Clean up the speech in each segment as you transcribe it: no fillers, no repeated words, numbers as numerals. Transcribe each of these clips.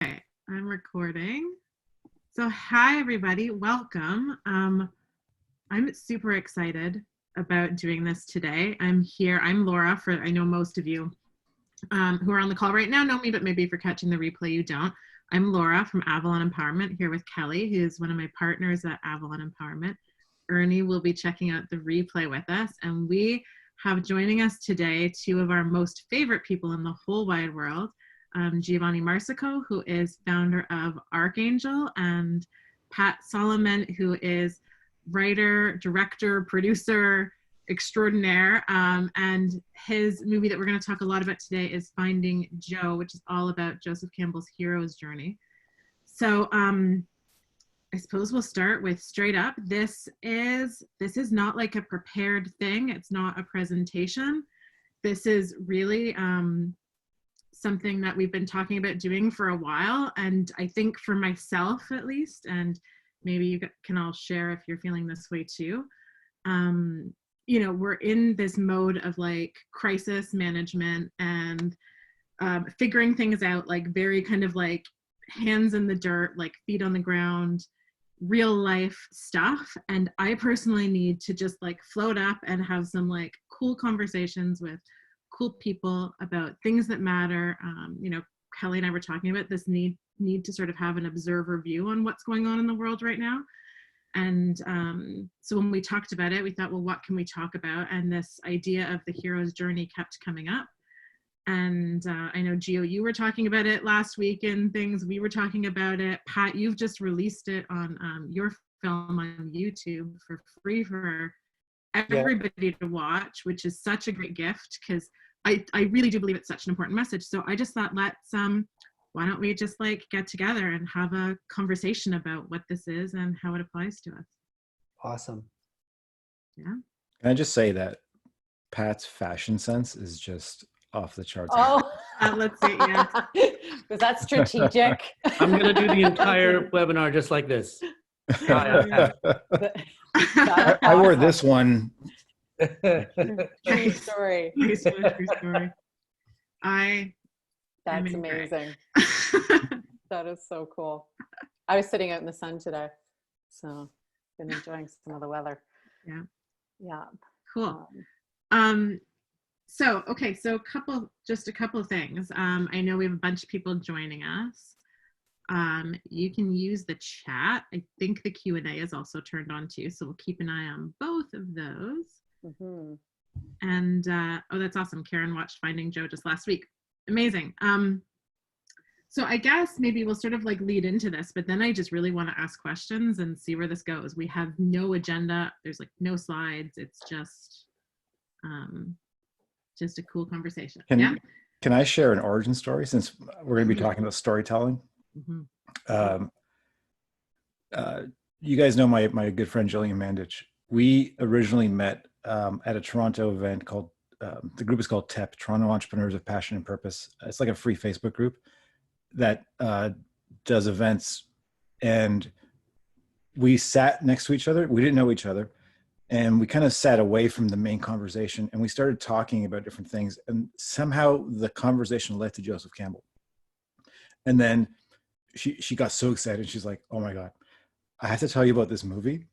Okay, I'm recording. So hi everybody, welcome. I'm super excited about doing this today. I'm Laura, I know most of you who are on the call right now know me, but maybe if you're catching the replay, you don't. I'm Laura from Avalon Empowerment, here with Kelly, who's one of my partners at Avalon Empowerment. Ernie will be checking out the replay with us, and we have joining us today two of our most favorite people in the whole wide world. Giovanni Marsico, who is founder of Archangel, and Pat Solomon, who is writer, director, producer extraordinaire. And his movie that we're going to talk a lot about today is Finding Joe, which is all about Joseph Campbell's hero's journey. So I suppose we'll start with straight up. This is not like a prepared thing. It's not a presentation. This is really something that we've been talking about doing for a while. And I think for myself, at least, and maybe you can all share if you're feeling this way too. We're in this mode of like crisis management and figuring things out, like very kind of like hands in the dirt, like feet on the ground, real life stuff. And I personally need to just like float up and have some like cool conversations with cool people about things that matter. Kelly and I were talking about this need to sort of have an observer view on what's going on in the world right now. And so when we talked about it, we thought, well, what can we talk about? And this idea of the hero's journey kept coming up. And I know, Gio, you were talking about it last week and things. We were talking about it. Pat, you've just released it on your film on YouTube for free for everybody to watch, which is such a great gift, because I really do believe it's such an important message. So I just thought, why don't we just like get together and have a conversation about what this is and how it applies to us. Awesome. Yeah. Can I just say that Pat's fashion sense is just off the charts? Oh, let's see. Yeah. Was that strategic? I'm going to do the entire webinar just like this. I wore this one. True story. True story. That's amazing. That is so cool. I was sitting out in the sun today, so been enjoying some of the weather. Yeah. Yeah. Cool. So a couple of things. I know we have a bunch of people joining us. You can use the chat. I think the Q&A is also turned on too, so we'll keep an eye on both of those. Mm-hmm. And that's awesome. Karen watched Finding Joe just last week. Amazing. So I guess maybe we'll sort of like lead into this, but then I just really want to ask questions and see where this goes. We have no agenda. There's like no slides. It's just a cool conversation. Can I share an origin story, since we're going to be talking about storytelling? Mm-hmm. You guys know my good friend Jillian Mandich. We originally met at a Toronto event called, the group is called TEP, Toronto Entrepreneurs of Passion and Purpose. It's like a free Facebook group that does events. And we sat next to each other. We didn't know each other. And we kind of sat away from the main conversation, and we started talking about different things. And somehow the conversation led to Joseph Campbell. And then she got so excited. She's like, oh my God, I have to tell you about this movie.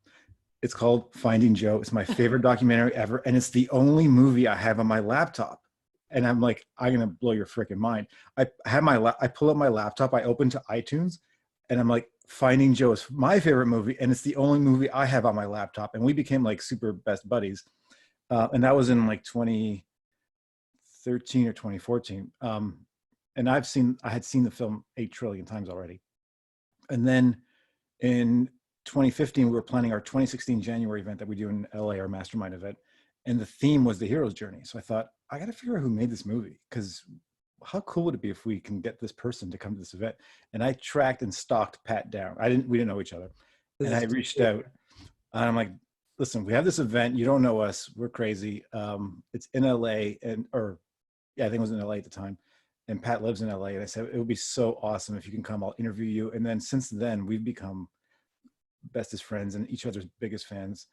It's called Finding Joe. It's my favorite documentary ever. And it's the only movie I have on my laptop. And I'm like, I'm going to blow your freaking mind. I pull up my laptop, I open to iTunes, and I'm like, Finding Joe is my favorite movie. And it's the only movie I have on my laptop. And we became like super best buddies. And that was in like 2013 or 2014. And I had seen the film 8 trillion times already. And then in 2015, we were planning our 2016 January event that we do in LA, our mastermind event. And the theme was the hero's journey. So I thought, I got to figure out who made this movie, because how cool would it be if we can get this person to come to this event? And I tracked and stalked Pat down. We didn't know each other. And I reached out, and I'm like, listen, we have this event. You don't know us. We're crazy. It's in LA, I think it was in LA at the time. And Pat lives in LA. And I said, it would be so awesome if you can come, I'll interview you. And then since then, we've become bestest friends and each other's biggest fans.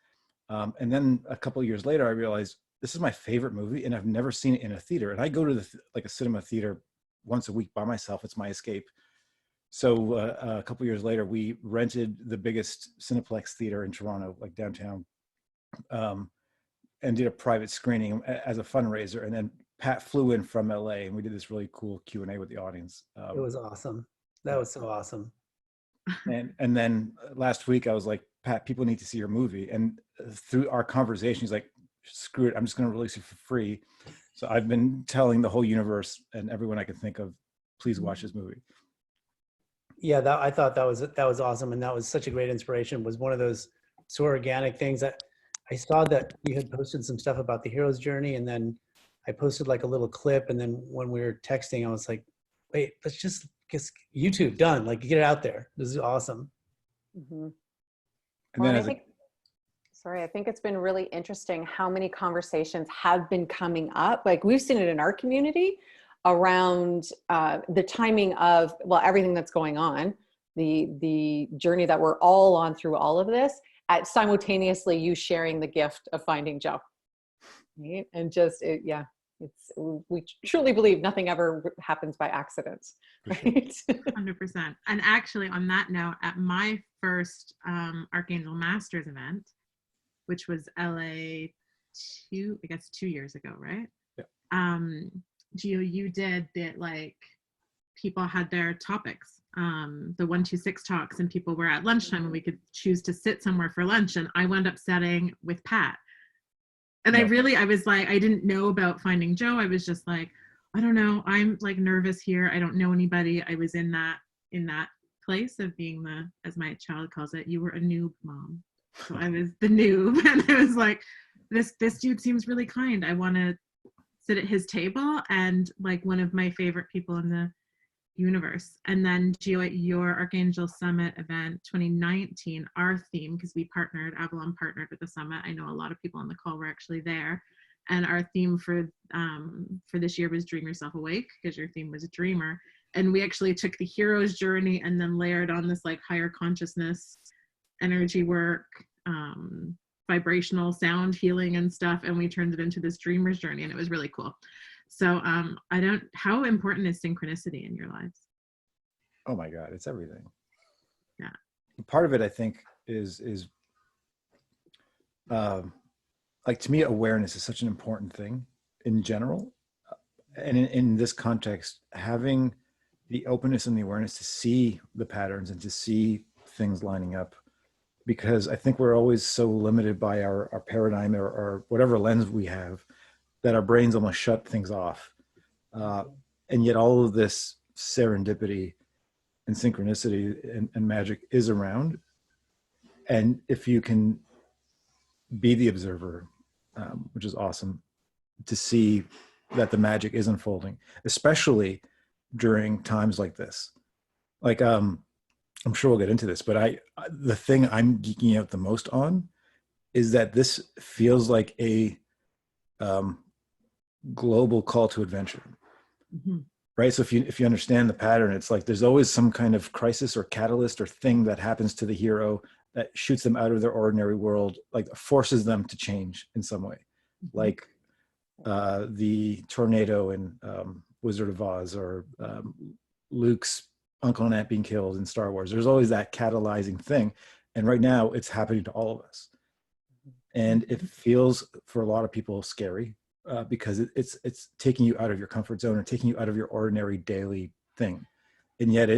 And then a couple of years later, I realized this is my favorite movie, and I've never seen it in a theater. And I go to a cinema theater once a week by myself. It's my escape. So a couple years later, we rented the biggest Cineplex theater in Toronto, like downtown, and did a private screening as a fundraiser. And then Pat flew in from LA, and we did this really cool Q&A with the audience. It was awesome. That was so awesome. And then last week, I was like, Pat, people need to see your movie. And through our conversation, he's like, screw it, I'm just going to release it for free. So I've been telling the whole universe and everyone I can think of, please watch this movie. Yeah, I thought that was awesome, and that was such a great inspiration. It was one of those so organic things that I saw that you had posted some stuff about the hero's journey, and then I posted like a little clip, and then when we were texting, I was like, wait, let's just get YouTube done, like get it out there. This is awesome. Mm-hmm. And then I think it's been really interesting how many conversations have been coming up. Like we've seen it in our community around the timing of, well, everything that's going on, the journey that we're all on through all of this, at simultaneously you sharing the gift of finding Joe. Right? And just, we truly believe nothing ever happens by accident. Right? 100%. And actually on that note, at my first Archangel Masters event, which was LA 2 years ago, right? Yeah. Gio, you did that, like people had their topics, the 126 talks, and people were at lunchtime and we could choose to sit somewhere for lunch. And I wound up sitting with Pat. And I was like, I didn't know about Finding Joe. I was just like, I don't know. I'm like nervous here. I don't know anybody. I was in that place of being as my child calls it, you were a noob mom. So I was the noob. And I was like, this dude seems really kind. I want to sit at his table, and like one of my favorite people in the universe. And then Gio, at your Archangel Summit event 2019, our theme, because Avalon partnered with the summit, I know a lot of people on the call were actually there, and our theme for this year was Dream Yourself Awake, because your theme was a dreamer. And we actually took the hero's journey and then layered on this like higher consciousness energy work, vibrational sound healing and stuff, and we turned it into this dreamer's journey, and it was really cool. So how important is synchronicity in your lives? Oh my God, it's everything. Yeah. Part of it, I think, is like, to me, awareness is such an important thing in general. And in this context, having the openness and the awareness to see the patterns and to see things lining up, because I think we're always so limited by our paradigm or whatever lens we have, that our brains almost shut things off. And yet all of this serendipity and synchronicity and magic is around. And if you can be the observer, which is awesome, to see that the magic is unfolding, especially during times like this. Like, I'm sure we'll get into this, but the thing I'm geeking out the most on is that this feels like a global call to adventure. Mm-hmm. Right? So if you understand the pattern, it's like there's always some kind of crisis or catalyst or thing that happens to the hero that shoots them out of their ordinary world, like forces them to change in some way. Mm-hmm. Like the tornado in Wizard of Oz, or Luke's uncle and aunt being killed in Star Wars. There's always that catalyzing thing. And right now it's happening to all of us. And it feels for a lot of people scary because it's taking you out of your comfort zone or taking you out of your ordinary daily thing. And yet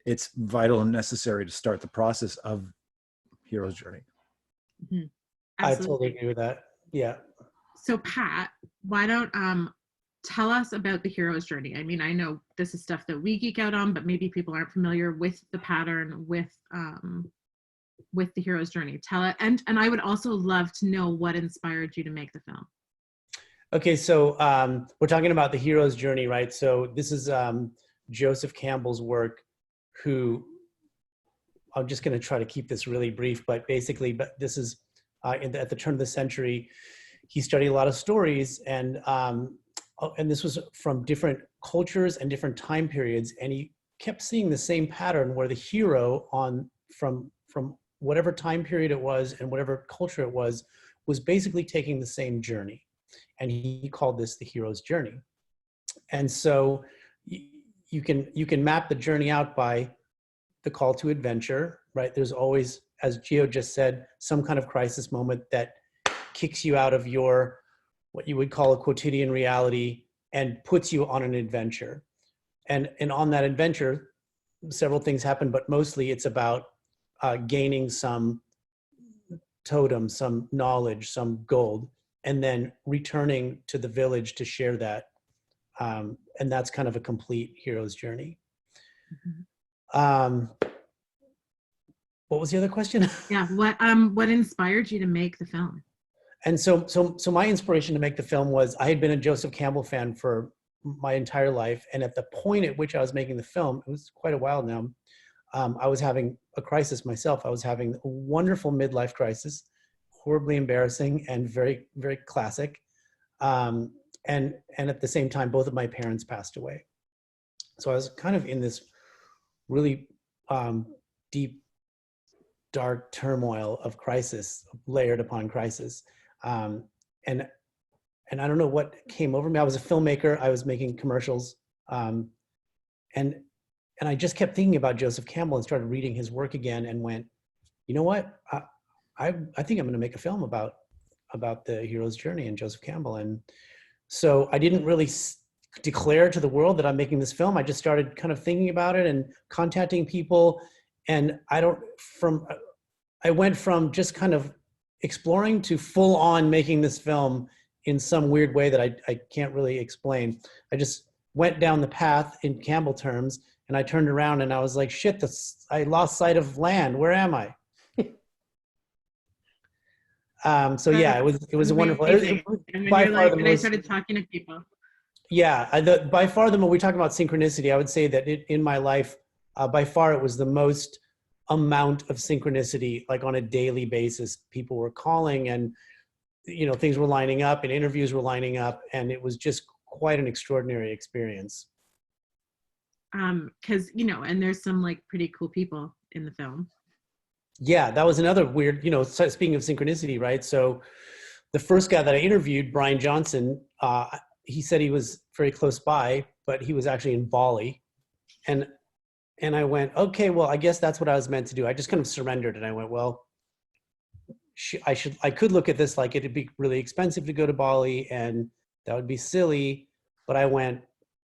it's vital and necessary to start the process of hero's journey. Mm-hmm. I totally agree with that. Yeah. So Pat, why don't tell us about the hero's journey. I mean, I know this is stuff that we geek out on, but maybe people aren't familiar with the pattern, with the hero's journey. Tell it, and I would also love to know what inspired you to make the film. Okay, so we're talking about the hero's journey, right? So this is Joseph Campbell's work, who, I'm just going to try to keep this really brief, but this is at the turn of the century. He studied a lot of stories, and this was from different cultures and different time periods, and he kept seeing the same pattern where the hero from whatever time period it was and whatever culture it was basically taking the same journey, and he called this the hero's journey. And so you can map the journey out by the call to adventure, right? There's always, as Gio just said, some kind of crisis moment that kicks you out of your, what you would call a quotidian reality and puts you on an adventure. And on that adventure, several things happen, but mostly it's about gaining some totem, some knowledge, some gold, and then returning to the village to share that. And that's kind of a complete hero's journey. What was the other question? Yeah, what inspired you to make the film? And so my inspiration to make the film was I had been a Joseph Campbell fan for my entire life. And at the point at which I was making the film, it was quite a while now, I was having a crisis myself. I was having a wonderful midlife crisis, horribly embarrassing and very, very classic. And at the same time, both of my parents passed away. So I was kind of in this really deep, dark turmoil of crisis, layered upon crisis. And I don't know what came over me. I was a filmmaker. I was making commercials. And I just kept thinking about Joseph Campbell and started reading his work again and went, you know what? I think I'm going to make a film about the hero's journey and Joseph Campbell. And so I didn't really declare to the world that I'm making this film. I just started kind of thinking about it and contacting people. And I went from just kind of exploring to full on making this film in some weird way that I can't really explain. I just went down the path in Campbell terms, and I turned around and I was like, shit, I lost sight of land. Where am I? So yeah, it was a wonderful. I started talking to people. Yeah, by far when we talk about synchronicity, I would say that in my life, by far it was the most amount of synchronicity, like on a daily basis. People were calling and, things were lining up and interviews were lining up, and it was just quite an extraordinary experience. Because, and there's some like pretty cool people in the film. Yeah, that was another weird, speaking of synchronicity, right? So the first guy that I interviewed, Brian Johnson, he said he was very close by, but he was actually in Bali. And I went, okay, well, I guess that's what I was meant to do. I just kind of surrendered, and I went, well, I could look at this like it'd be really expensive to go to Bali, and that would be silly. But I went,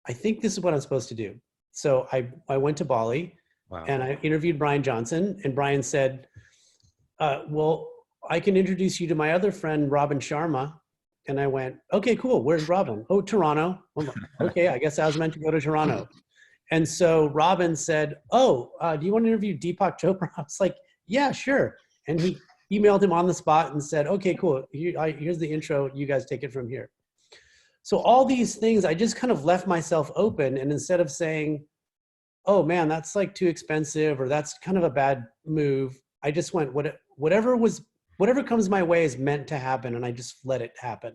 I think this is what I'm supposed to do. So I went to Bali. Wow. And I interviewed Brian Johnson, and Brian said, well, I can introduce you to my other friend, Robin Sharma. And I went, okay, cool. Where's Robin? Oh, Toronto. Well, okay, I guess I was meant to go to Toronto. And so Robin said, oh, do you want to interview Deepak Chopra? I was like, yeah, sure. And he emailed him on the spot and said, okay, cool. Here's the intro. You guys take it from here. So all these things, I just kind of left myself open. And instead of saying, oh man, that's like too expensive, or that's kind of a bad move, I just went, whatever comes my way is meant to happen. And I just let it happen.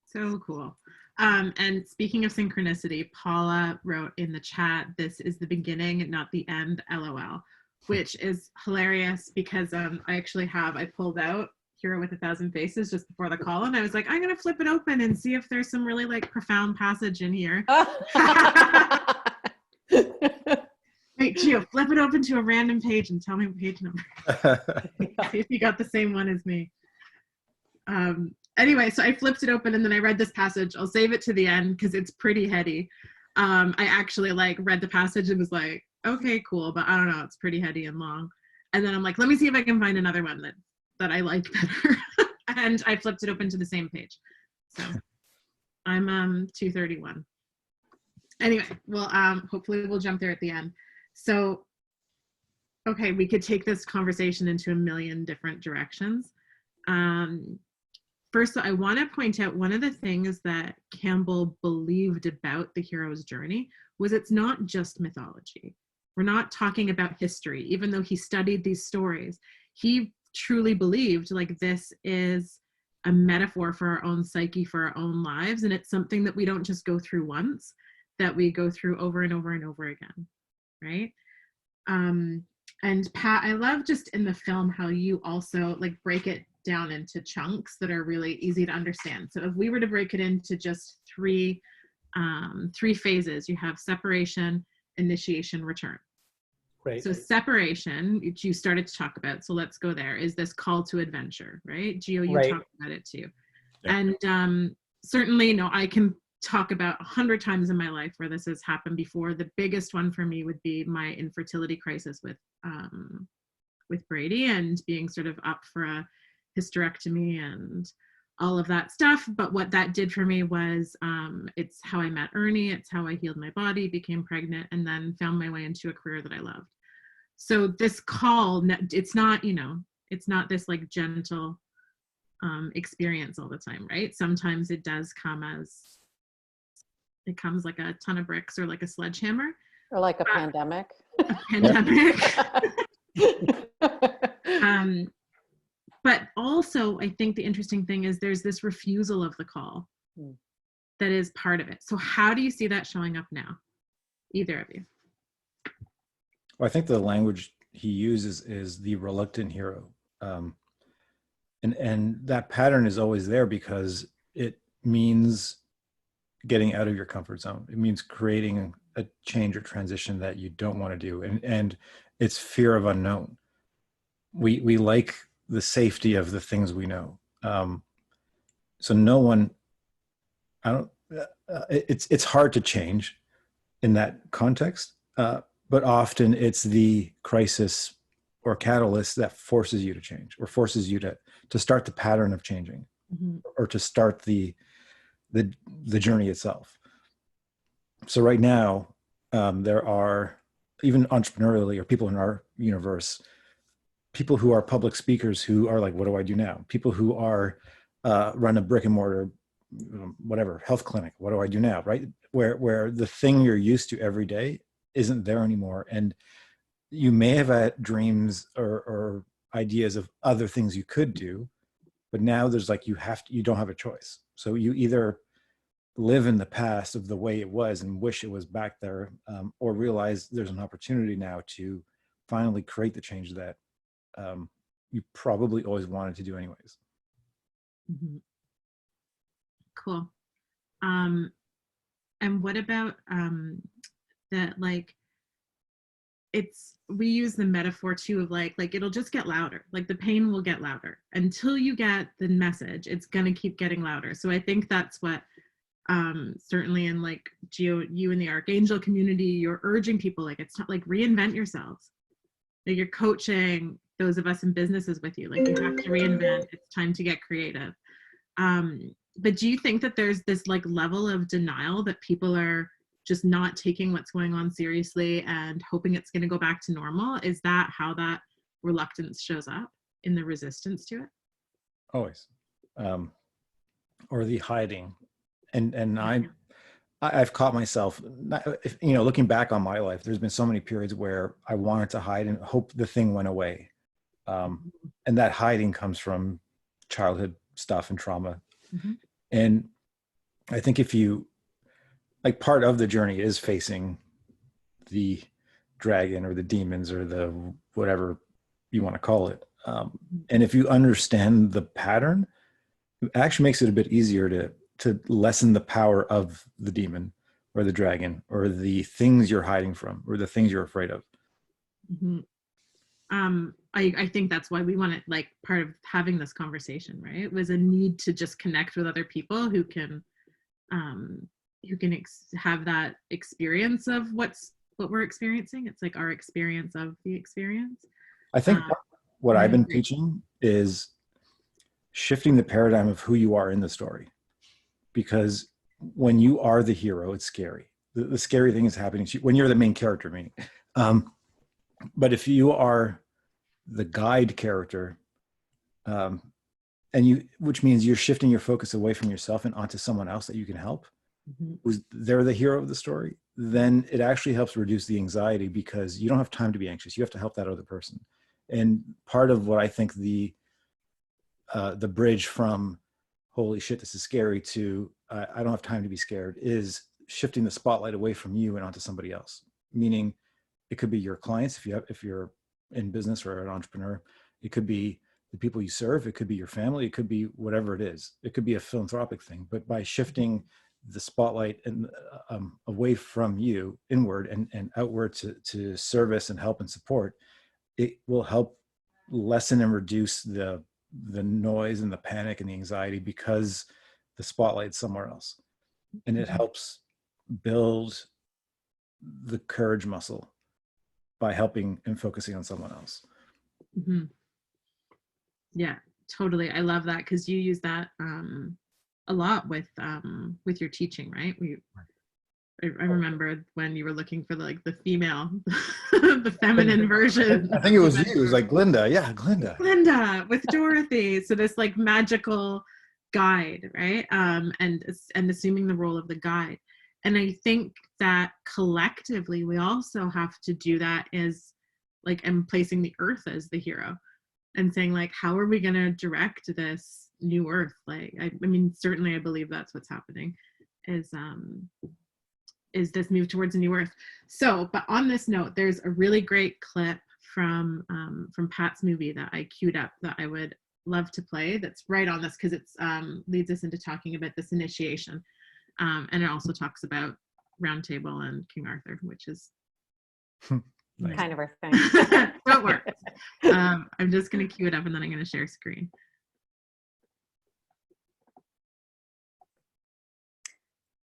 So cool. And speaking of synchronicity, Paula wrote in the chat, this is the beginning, not the end, LOL, which is hilarious because I pulled out Hero with 1,000 Faces just before the call, and I was like, I'm going to flip it open and see if there's some really like profound passage in here. Wait, Gio, flip it open to a random page and tell me what page number. See if you got the same one as me. Anyway, so I flipped it open and then I read this passage. I'll save it to the end because it's pretty heady. I actually read the passage and was like, okay, cool, but I don't know, it's pretty heady and long. And then I'm like, let me see if I can find another one that I like better. And I flipped it open to the same page. So I'm 231. Anyway, well, hopefully we'll jump there at the end. So, okay, we could take this conversation into a million different directions. First, I want to point out one of the things that Campbell believed about the hero's journey was it's not just mythology. We're not talking about history, even though he studied these stories. He truly believed this is a metaphor for our own psyche, for our own lives, and it's something that we don't just go through once, that we go through over and over and over again, right? And Pat, I love just in the film how you also break it down into chunks that are really easy to understand. So if we were to break it into just three phases, you have separation, initiation, return. Right. So separation, which you started to talk about, so let's go there, is this call to adventure, right? Gio, you Right. talked about it too. Yeah. And certainly, I can talk about 100 times in my life where this has happened before. The biggest one for me would be my infertility crisis with Brady, and being sort of up for a hysterectomy and all of that stuff. But what that did for me was, it's how I met Ernie, it's how I healed my body, became pregnant, and then found my way into a career that I loved. So this call, it's not, it's not this like gentle experience all the time, right? Sometimes it does come it comes like a ton of bricks or like a sledgehammer. Or like a pandemic. A pandemic. But also, I think the interesting thing is there's this refusal of the call that is part of it. So how do you see that showing up now? Either of you. Well, I think the language he uses is the reluctant hero. And that pattern is always there because it means getting out of your comfort zone. It means creating a change or transition that you don't want to do. And it's fear of unknown. We like the safety of the things we know. So no one, it's hard to change in that context. But often it's the crisis or catalyst that forces you to change, or forces you to start the pattern of changing, or to start the journey itself. So right now, there are, even entrepreneurially, or people in our universe, people who are public speakers who are like, what do I do now? People who are run a brick and mortar, whatever, health clinic. What do I do now? Right? Where the thing you're used to every day isn't there anymore. And you may have had dreams or ideas of other things you could do, but now there's like, you don't have a choice. So you either live in the past of the way it was and wish it was back there, or realize there's an opportunity now to finally create the change that you probably always wanted to do anyways. Mm-hmm. Cool. And what about that, like, we use the metaphor too of like it'll just get louder, like the pain will get louder until you get the message. It's gonna keep getting louder. So I think that's what certainly in like Gio, you in the Archangel community, you're urging people, like, it's not like reinvent yourselves. Like, you're coaching those of us in businesses with you, like, you have to reinvent. It's time to get creative. But do you think that there's this like level of denial that people are just not taking what's going on seriously and hoping it's going to go back to normal? Is that how that reluctance shows up in the resistance to it? Always. Or the hiding. And I've caught myself, looking back on my life, there's been so many periods where I wanted to hide and hope the thing went away. And that hiding comes from childhood stuff and trauma. Mm-hmm. And I think if you, like, part of the journey is facing the dragon or the demons or the whatever you want to call it. And if you understand the pattern, it actually makes it a bit easier to lessen the power of the demon or the dragon or the things you're hiding from or the things you're afraid of. Mm-hmm. I think that's why we wanted, like, part of having this conversation, right? It was a need to just connect with other people who can have that experience of what we're experiencing. It's like our experience of the experience. I think what I've been teaching is shifting the paradigm of who you are in the story. Because when you are the hero, it's scary. The scary thing is happening to you when you're the main character, meaning. But if you are the guide character, which means you're shifting your focus away from yourself and onto someone else that you can help, who's they're the hero of the story, then it actually helps reduce the anxiety because you don't have time to be anxious. You have to help that other person. And part of what I think the bridge from holy shit, this is scary to I don't have time to be scared is shifting the spotlight away from you and onto somebody else. Meaning it could be your clients if you're in business or an entrepreneur. It could be the people you serve. It could be your family. It could be whatever it is. It could be a philanthropic thing. But by shifting the spotlight and away from you inward and outward to service and help and support, it will help lessen and reduce the noise and the panic and the anxiety because the spotlight's somewhere else. And it helps build the courage muscle by helping and focusing on someone else. Mm-hmm. Yeah, totally. I love that because you use that a lot with your teaching, right? I remember when you were looking for the female, the feminine version. I think it was you. It was like Glinda. Yeah, Glinda. Glinda with Dorothy. So this like magical guide, right? And assuming the role of the guide. And I think that collectively we also have to do that as like, and placing the earth as the hero and saying like, how are we going to direct this new earth? Like, I mean, certainly I believe that's what's happening is this move towards a new earth. So, but on this note, there's a really great clip from Pat's movie that I queued up that I would love to play. That's right on this because it's leads us into talking about this initiation, and it also talks about Roundtable and King Arthur, which is Nice. Kind of our thing. so it works. I'm just going to queue it up and then I'm going to share screen.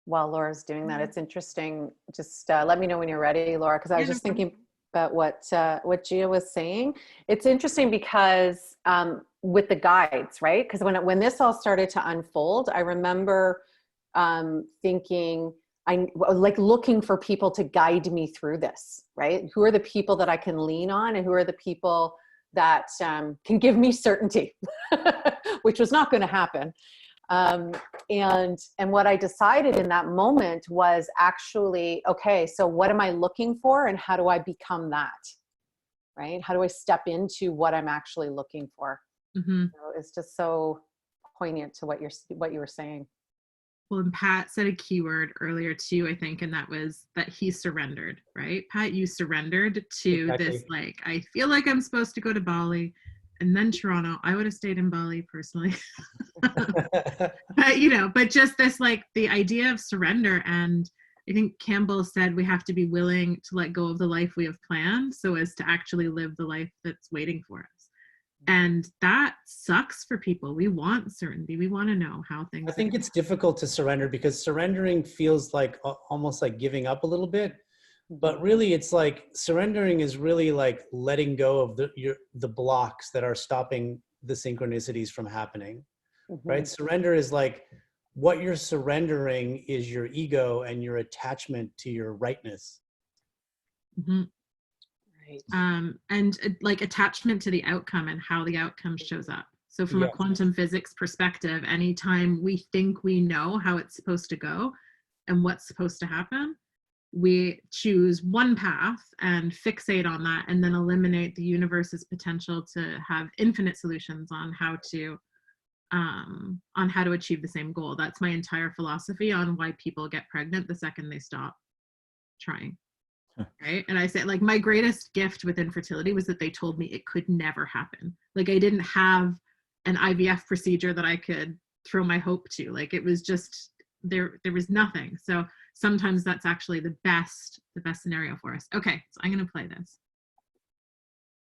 While Laura's doing that, it's interesting. Just let me know when you're ready, Laura, because I was just thinking about what Gia was saying. It's interesting because with the guides, right? Because when this all started to unfold, I remember thinking, I like looking for people to guide me through this, right? Who are the people that I can lean on, and who are the people that can give me certainty, which was not going to happen. And what I decided in that moment was actually, okay, so what am I looking for and how do I become that, right? How do I step into what I'm actually looking for? Mm-hmm. So it's just so poignant to what you were saying. Well, and Pat said a keyword earlier too, I think, and that was that he surrendered, right? Pat, you surrendered to Exactly. this, like, I feel like I'm supposed to go to Bali and then Toronto. I would have stayed in Bali personally. But just this, like, the idea of surrender. And I think Campbell said we have to be willing to let go of the life we have planned so as to actually live the life that's waiting for us. And that sucks for people. We want certainty. We want to know how things I think it's difficult to surrender because surrendering feels like almost like giving up a little bit. But really, it's like surrendering is really like letting go of the blocks that are stopping the synchronicities from happening, right? Surrender is like what you're surrendering is your ego and your attachment to your rightness. Mm-hmm. Right. And like attachment to the outcome and how the outcome shows up. So from a quantum physics perspective, anytime we think we know how it's supposed to go and what's supposed to happen, we choose one path and fixate on that and then eliminate the universe's potential to have infinite solutions on how to achieve the same goal. That's my entire philosophy on why people get pregnant the second they stop trying. Right. And I say, like, my greatest gift with infertility was that they told me it could never happen. Like, I didn't have an IVF procedure that I could throw my hope to. Like, it was just there was nothing. So sometimes that's actually the best scenario for us. Okay, so I'm going to play this.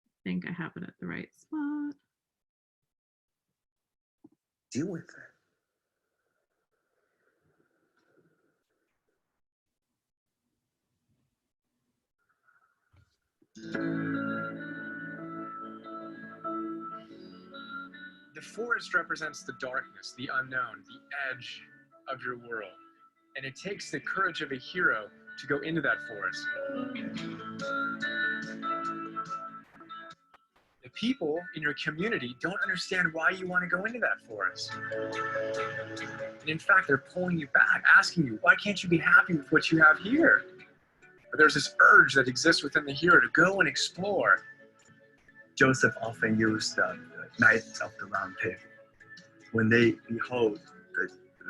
I think I have it at the right spot. Deal with it. The forest represents the darkness, the unknown, the edge of your world. And it takes the courage of a hero to go into that forest. The people in your community don't understand why you want to go into that forest. And in fact, they're pulling you back, asking you, why can't you be happy with what you have here? But there's this urge that exists within the hero to go and explore. Joseph often used the Knights of the Round Table when they behold the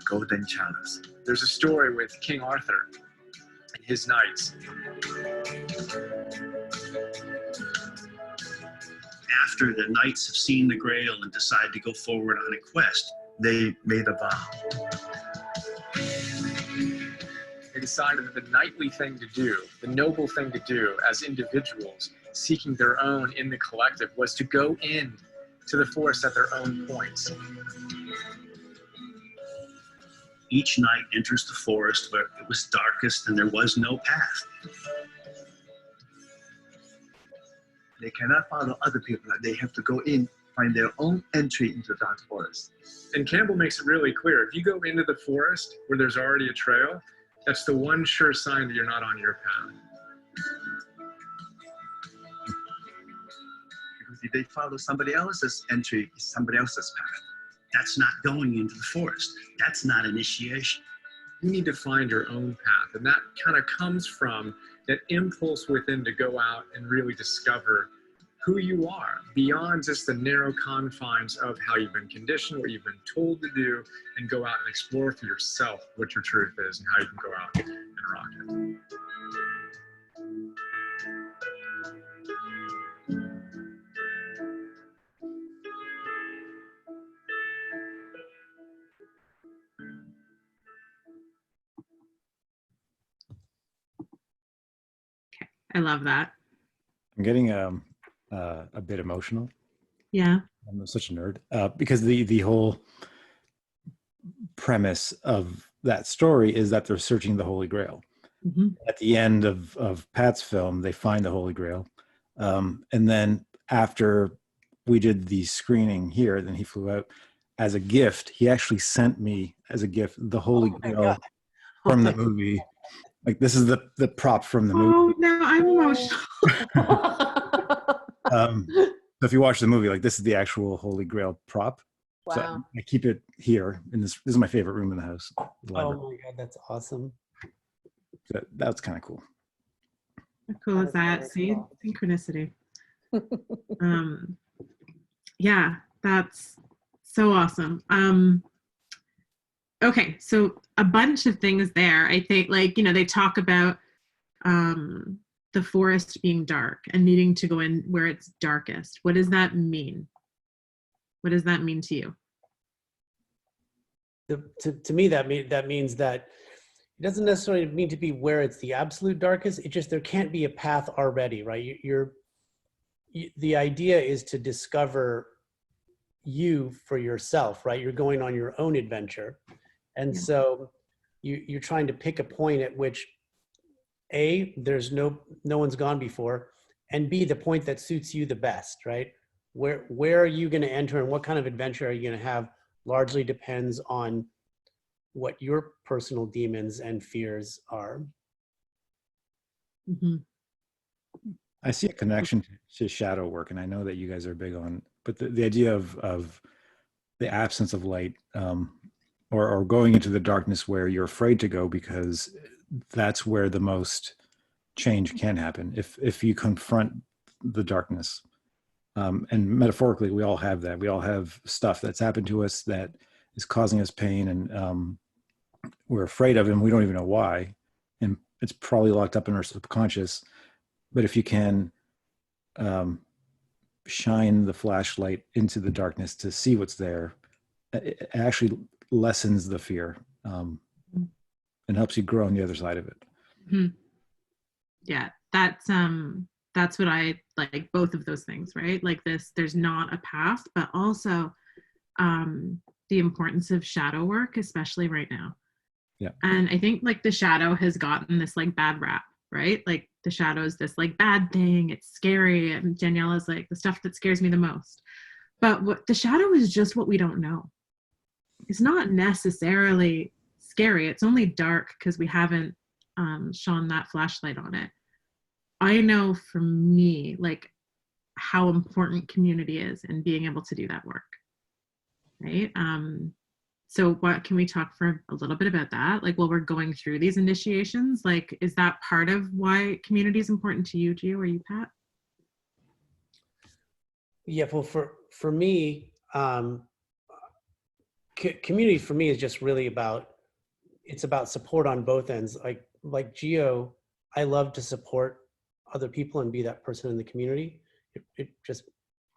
golden chalice. There's a story with King Arthur and his knights. After the knights have seen the Grail and decide to go forward on a quest, they made a vow. decided that the knightly thing to do, the noble thing to do as individuals seeking their own in the collective, was to go in to the forest at their own points. Each knight enters the forest where it was darkest and there was no path. They cannot follow other people. They have to go in, find their own entry into the dark forest. And Campbell makes it really clear. If you go into the forest where there's already a trail, that's the one sure sign that you're not on your path. Because if they follow somebody else's entry, somebody else's path. That's not going into the forest. That's not initiation. You need to find your own path. And that kind of comes from that impulse within to go out and really discover who you are beyond just the narrow confines of how you've been conditioned, what you've been told to do, and go out and explore for yourself what your truth is and how you can go out and rock it. I love that. I'm getting a bit emotional. Yeah. I'm such a nerd because the whole premise of that story is that they're searching the Holy Grail. Mm-hmm. At the end of Pat's film, they find the Holy Grail, and then after we did the screening here, then he flew out as a gift. He actually sent me as a gift the Holy Grail from the movie. Like, this is the prop from the movie. Oh, no, I'm emotional. So if you watch the movie, like, this is the actual Holy Grail prop. Wow. So I keep it here in this. This is my favorite room in the house. The Oh library. my God, that's awesome. So that's kind of cool. How cool is that? Very See, cool. synchronicity. Yeah, that's so awesome. Okay, so a bunch of things there. I think, like, you know, they talk about the forest being dark and needing to go in where it's darkest. What does that mean? What does that mean to you? To me, that means that it doesn't necessarily mean to be where it's the absolute darkest. It just, there can't be a path already, right? The idea is to discover you for yourself, right? You're going on your own adventure. And so you're trying to pick a point at which A, there's no one's gone before, and B, the point that suits you the best, right? Where are you going to enter and what kind of adventure are you going to have largely depends on what your personal demons and fears are. Mm-hmm. I see a connection to shadow work, and I know that you guys are big on, but the idea of the absence of light, or going into the darkness where you're afraid to go, because that's where the most change can happen. If you confront the darkness, and metaphorically, we all have that. We all have stuff that's happened to us that is causing us pain, and we're afraid of it, and we don't even know why. And it's probably locked up in our subconscious. But if you can shine the flashlight into the darkness to see what's there, it actually lessens the fear, and helps you grow on the other side of it. Mm-hmm. Yeah, that's what I like, both of those things, right? Like this, there's not a path, but also the importance of shadow work, especially right now. Yeah. And I think like the shadow has gotten this like bad rap, right? Like the shadow is this like bad thing. It's scary. And Daniela's like, the stuff that scares me the most. But what the shadow is just what we don't know. It's not necessarily scary. It's only dark because we haven't shone that flashlight on it. I know for me, like, how important community is and being able to do that work, right? So what can we talk for a little bit about that? Like, while we're going through these initiations, like, is that part of why community is important to you, Gio, or you, Pat? Yeah, well, for me, community for me is just really about, it's about support on both ends. Like Gio, I love to support other people and be that person in the community. It just,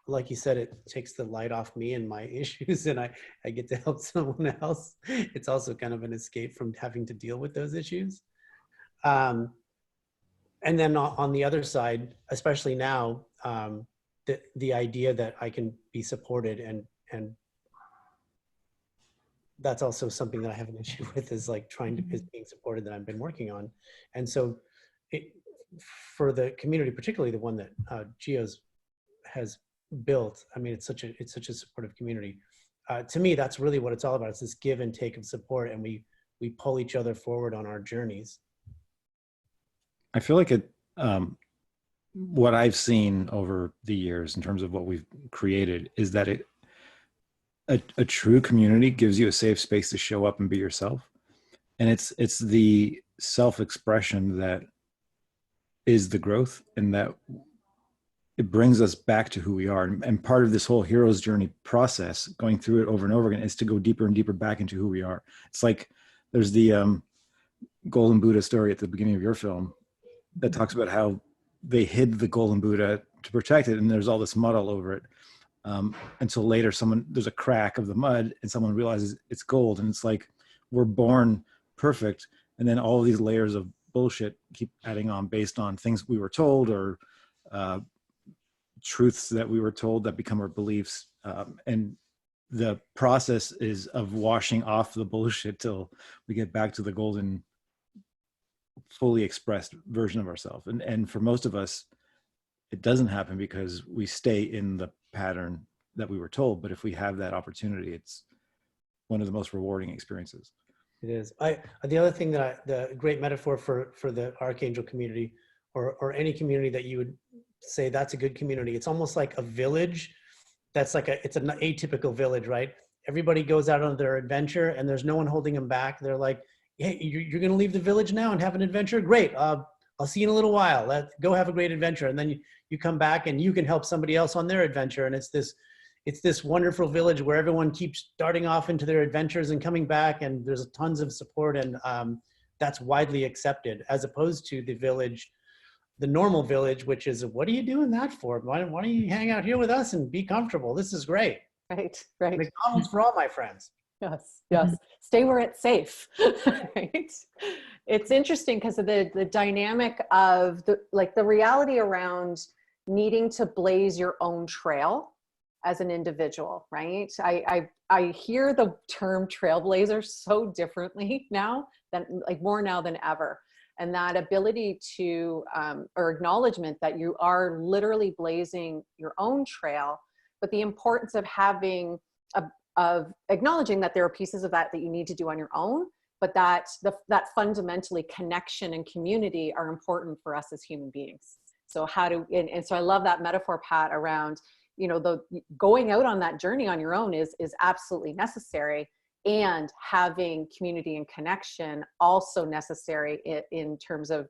like you said, it takes the light off me and my issues, and I get to help someone else. It's also kind of an escape from having to deal with those issues. And then on the other side, especially now, the idea that I can be supported, and that's also something that I have an issue with, is like is being supported, that I've been working on. And so for the community, particularly the one that Gio's has built, I mean, it's such a supportive community. To me, that's really what it's all about. It's this give and take of support, and we pull each other forward on our journeys. I feel like what I've seen over the years in terms of what we've created is that a true community gives you a safe space to show up and be yourself. And it's the self-expression that is the growth, and that it brings us back to who we are. And part of this whole hero's journey process, going through it over and over again, is to go deeper and deeper back into who we are. It's like there's the Golden Buddha story at the beginning of your film that talks about how they hid the Golden Buddha to protect it, and there's all this mud all over it. Until later, there's a crack of the mud, and someone realizes it's gold. And it's like, we're born perfect, and then all of these layers of bullshit keep adding on based on things we were told, or truths that we were told that become our beliefs. And the process is of washing off the bullshit till we get back to the golden, fully expressed version of ourselves. And for most of us, it doesn't happen because we stay in the pattern that we were told. But if we have that opportunity, it's one of the most rewarding experiences. It is. The other thing the great metaphor for the Archangel community, or any community that you would say that's a good community, it's almost like a village. It's an atypical village, right? Everybody goes out on their adventure, and there's no one holding them back. They're like, hey, you're going to leave the village now and have an adventure? Great. I'll see you in a little while. Let's go have a great adventure. And then you come back and you can help somebody else on their adventure. And it's this wonderful village where everyone keeps starting off into their adventures and coming back, and there's tons of support, and that's widely accepted, as opposed to the normal village, which is, what are you doing that for? Why don't you hang out here with us and be comfortable? This is great. Right. McDonald's for all my friends. Yes. Stay where it's safe. Right. It's interesting because of the dynamic of the reality around needing to blaze your own trail as an individual, right? I hear the term trailblazer so differently now, more now than ever. And that ability to, or acknowledgement that you are literally blazing your own trail, but the importance of of acknowledging that there are pieces of that you need to do on your own, but that fundamentally connection and community are important for us as human beings. So so I love that metaphor, Pat, around, the going out on that journey on your own is absolutely necessary, and having community and connection also necessary in terms of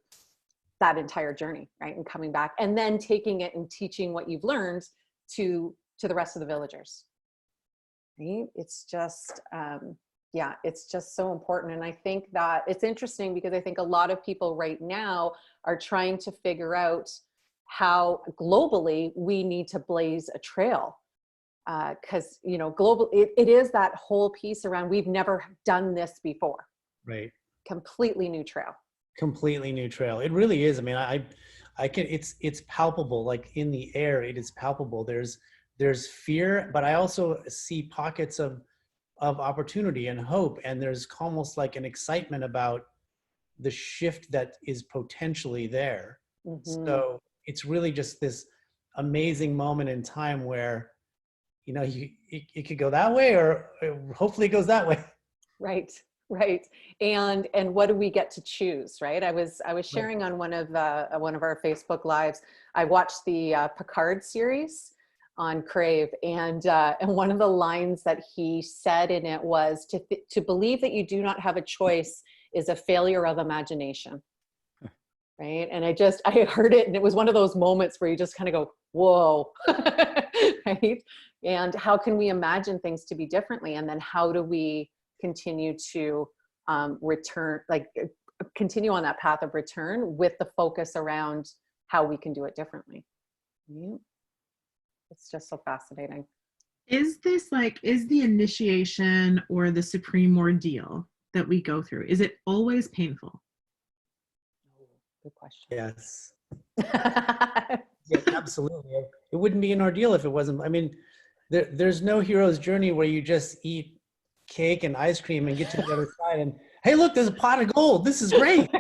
that entire journey, right? And coming back and then taking it and teaching what you've learned to the rest of the villagers. Right? It's just, it's just so important. And I think that it's interesting because I think a lot of people right now are trying to figure out how globally we need to blaze a trail. Because, global, it is that whole piece around, we've never done this before. Right. Completely new trail. Completely new trail. It really is. I mean, I can, it's palpable, like in the air, it is palpable. There's fear, but I also see pockets of opportunity and hope. And there's almost like an excitement about the shift that is potentially there. Mm-hmm. So it's really just this amazing moment in time where, it could go that way, or hopefully it goes that way. Right. And what do we get to choose, right? I was sharing on one of our Facebook lives. I watched the Picard series on Crave, and one of the lines that he said in it was, to believe that you do not have a choice is a failure of imagination. Right. And I heard it, and it was one of those moments where you just kind of go, whoa. Right. And how can we imagine things to be differently? And then how do we continue to continue on that path of return with the focus around how we can do it differently? Right? It's just so fascinating. Is the initiation or the supreme ordeal that we go through, is it always painful? Good question. Yes. Yeah, absolutely. It wouldn't be an ordeal if it wasn't. I mean, there's no hero's journey where you just eat cake and ice cream and get to the other side and, hey, look, there's a pot of gold. This is great. In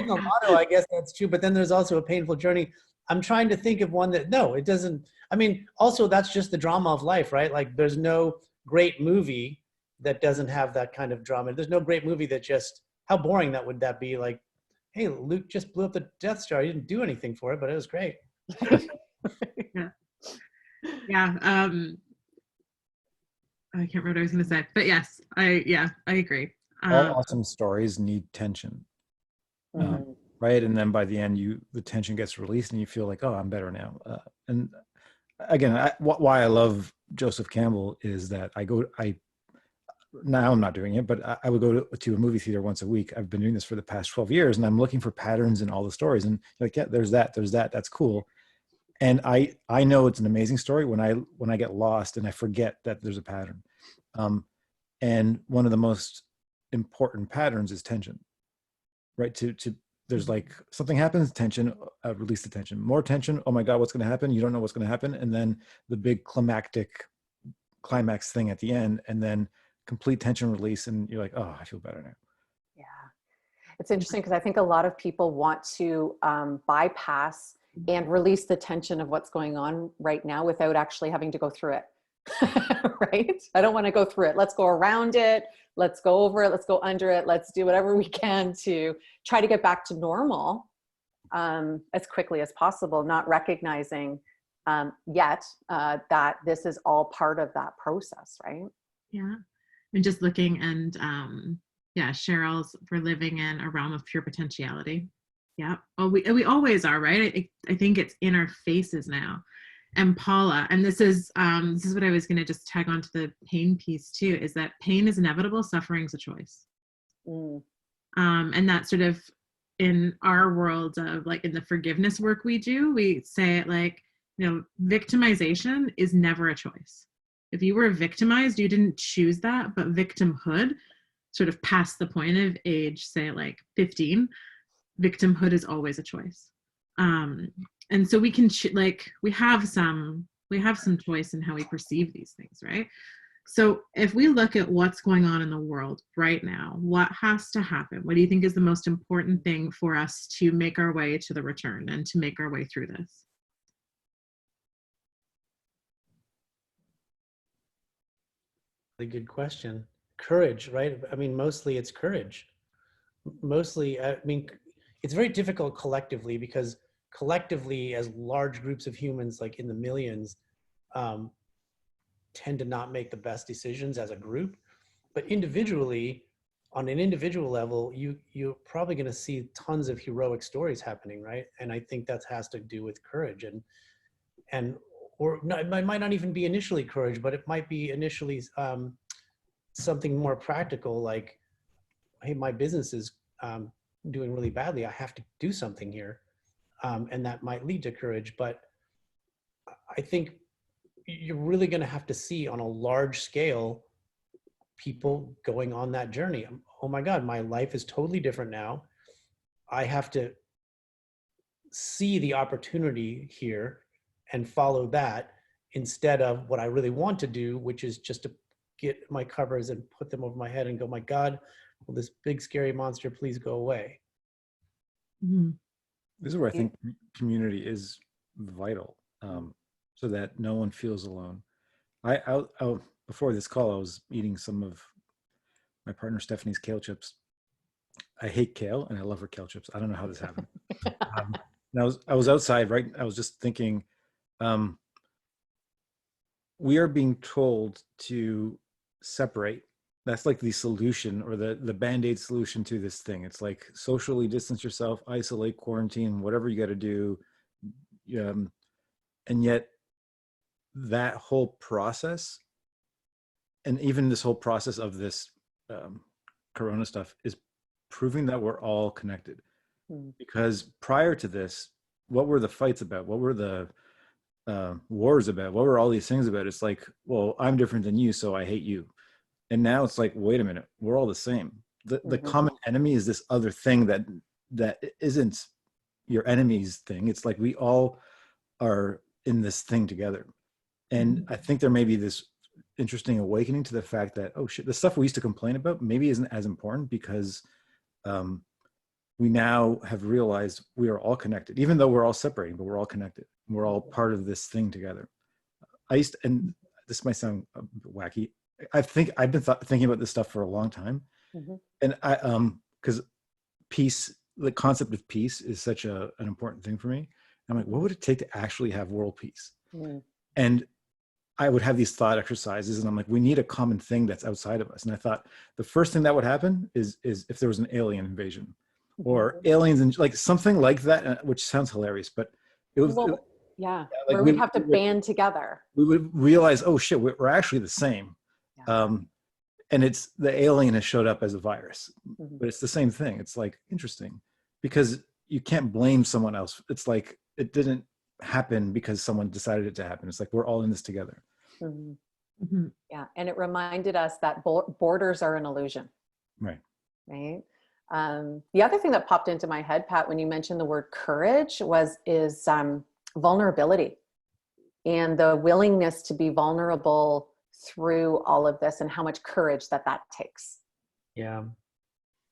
the motto, I guess that's true. But then there's also a painful journey. I'm trying to think of one that, no, it doesn't. I mean, also that's just the drama of life, right? Like there's no great movie that doesn't have that kind of drama. There's no great movie that just, how boring that would that be? Like, hey, Luke just blew up the Death Star. He didn't do anything for it, but it was great. Yeah. I can't remember what I was going to say, but yes, I agree. All awesome stories need tension, right? And then by the end, the tension gets released, and you feel like, oh, I'm better now. And again, why I love Joseph Campbell is that now I'm not doing it, but I would go to a movie theater once a week. I've been doing this for the past 12 years, and I'm looking for patterns in all the stories. And like, yeah, there's that, that's cool. And I know it's an amazing story when I get lost and I forget that there's a pattern. And one of the most important patterns is tension, right? There's like something happens, tension, release the tension, more tension. Oh my God, what's going to happen? You don't know what's going to happen. And then the big climax thing at the end, and then complete tension release. And you're like, oh, I feel better now. Yeah. It's interesting because I think a lot of people want to bypass and release the tension of what's going on right now without actually having to go through it. Right? I don't want to go through it. Let's go around it. Let's go over it. Let's go under it. Let's do whatever we can to try to get back to normal as quickly as possible, not recognizing yet that this is all part of that process, right? Yeah. And just looking and Cheryl's, we're living in a realm of pure potentiality. Yeah. Oh, we always are, right? I think it's in our faces now. And Paula, and this is what I was going to just tag onto the pain piece too, is that pain is inevitable, suffering's a choice. And that sort of in our world of like in the forgiveness work we do, we say it like, victimization is never a choice. If you were victimized, you didn't choose that, but victimhood sort of past the point of age, say like 15, victimhood is always a choice. And so we can we have some choice in how we perceive these things, right? So if we look at what's going on in the world right now, what has to happen? What do you think is the most important thing for us to make our way to the return and to make our way through this? A good question. Courage, right? I mean, mostly it's courage. Mostly, I mean, it's very difficult collectively because collectively as large groups of humans, like in the millions, tend to not make the best decisions as a group. But individually, on an individual level, you're probably going to see tons of heroic stories happening, right? And I think that has to do with courage or no, it might not even be initially courage, but it might be initially something more practical, like, hey, my business is doing really badly. I have to do something here. And that might lead to courage. But I think you're really going to have to see on a large scale people going on that journey. Oh my God, my life is totally different now. I have to see the opportunity here and follow that instead of what I really want to do, which is just to get my covers and put them over my head and go, my God, will this big scary monster please go away? Mm-hmm. This is where I think community is vital, so that no one feels alone. I before this call, I was eating some of my partner Stephanie's kale chips. I hate kale and I love her kale chips. I don't know how this happened. And I was outside, right? I was just thinking, we are being told to separate. That's like the solution or the Band-Aid solution to this thing. It's like socially distance yourself, isolate, quarantine, whatever you got to do. And yet that whole process, and even this whole process of this Corona stuff, is proving that we're all connected. Because prior to this, what were the fights about? What were the wars about? What were all these things about? It's like, well, I'm different than you, so I hate you. And now it's like, wait a minute, we're all the same. The common enemy is this other thing that that isn't your enemy's thing. It's like we all are in this thing together. And I think there may be this interesting awakening to the fact that, oh shit, the stuff we used to complain about maybe isn't as important, because we now have realized we are all connected, even though we're all separating, but we're all connected. We're all part of this thing together. And this might sound wacky, I've been thinking about this stuff for a long time. And because peace, the concept of peace is such an important thing for me. I'm like, what would it take to actually have world peace? And I would have these thought exercises, and I'm like, we need a common thing that's outside of us. And I thought the first thing that would happen is if there was an alien invasion, or aliens, and like something like that, which sounds hilarious, but it was, like where we'd have to band together. We would realize, oh shit, we're actually the same. And it's the alien has showed up as a virus, but it's the same thing. It's like interesting, because you can't blame someone else. It's like it didn't happen because someone decided it to happen. It's like we're all in this together. Yeah, and it reminded us that borders are an illusion. Right. The other thing that popped into my head, Pat, when you mentioned the word courage, is vulnerability, and the willingness to be vulnerable through all of this, and how much courage that takes. Yeah.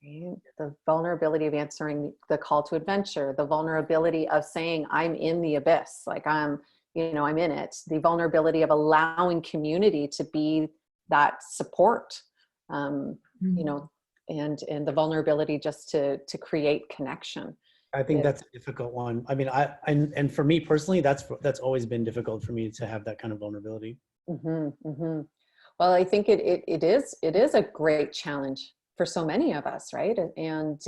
The vulnerability of answering the call to adventure, the vulnerability of saying, I'm in the abyss, like I'm in it, the vulnerability of allowing community to be that support, and the vulnerability just to create connection. I think that's a difficult one. I mean, and for me personally, that's always been difficult for me to have that kind of vulnerability. Well, I think it is a great challenge for so many of us, right? And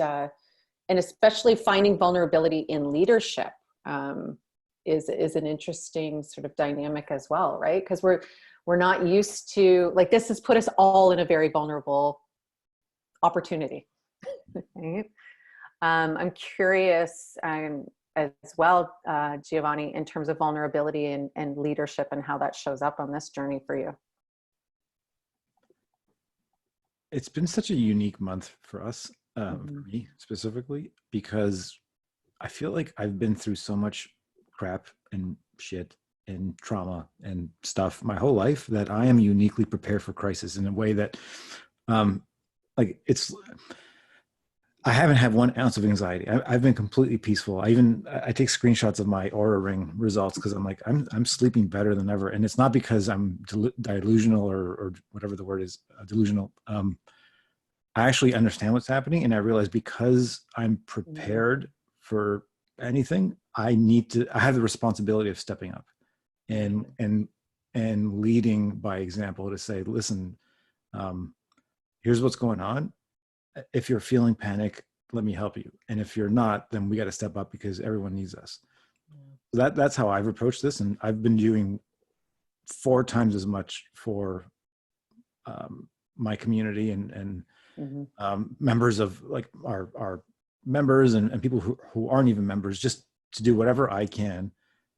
especially finding vulnerability in leadership is an interesting sort of dynamic as well, right? Because we're not used to, like, this has put us all in a very vulnerable opportunity. Right? I'm curious as well, Giovanni, in terms of vulnerability and leadership, and how that shows up on this journey for you. It's been such a unique month for us, for me specifically, because I feel like I've been through so much crap and shit and trauma and stuff my whole life that I am uniquely prepared for crisis in a way that, I haven't had 1 ounce of anxiety. I've been completely peaceful. I take screenshots of my Aura Ring results, because I'm like, I'm sleeping better than ever. And it's not because I'm delusional or whatever the word is, delusional. I actually understand what's happening. And I realize, because I'm prepared for anything, I have the responsibility of stepping up and leading by example, to say, listen, here's what's going on. If you're feeling panic, let me help you. And if you're not, then we got to step up, because everyone needs us. So that's how I've approached this. And I've been doing 4 times as much for my community and members of, like, our members and people who aren't even members, just to do whatever I can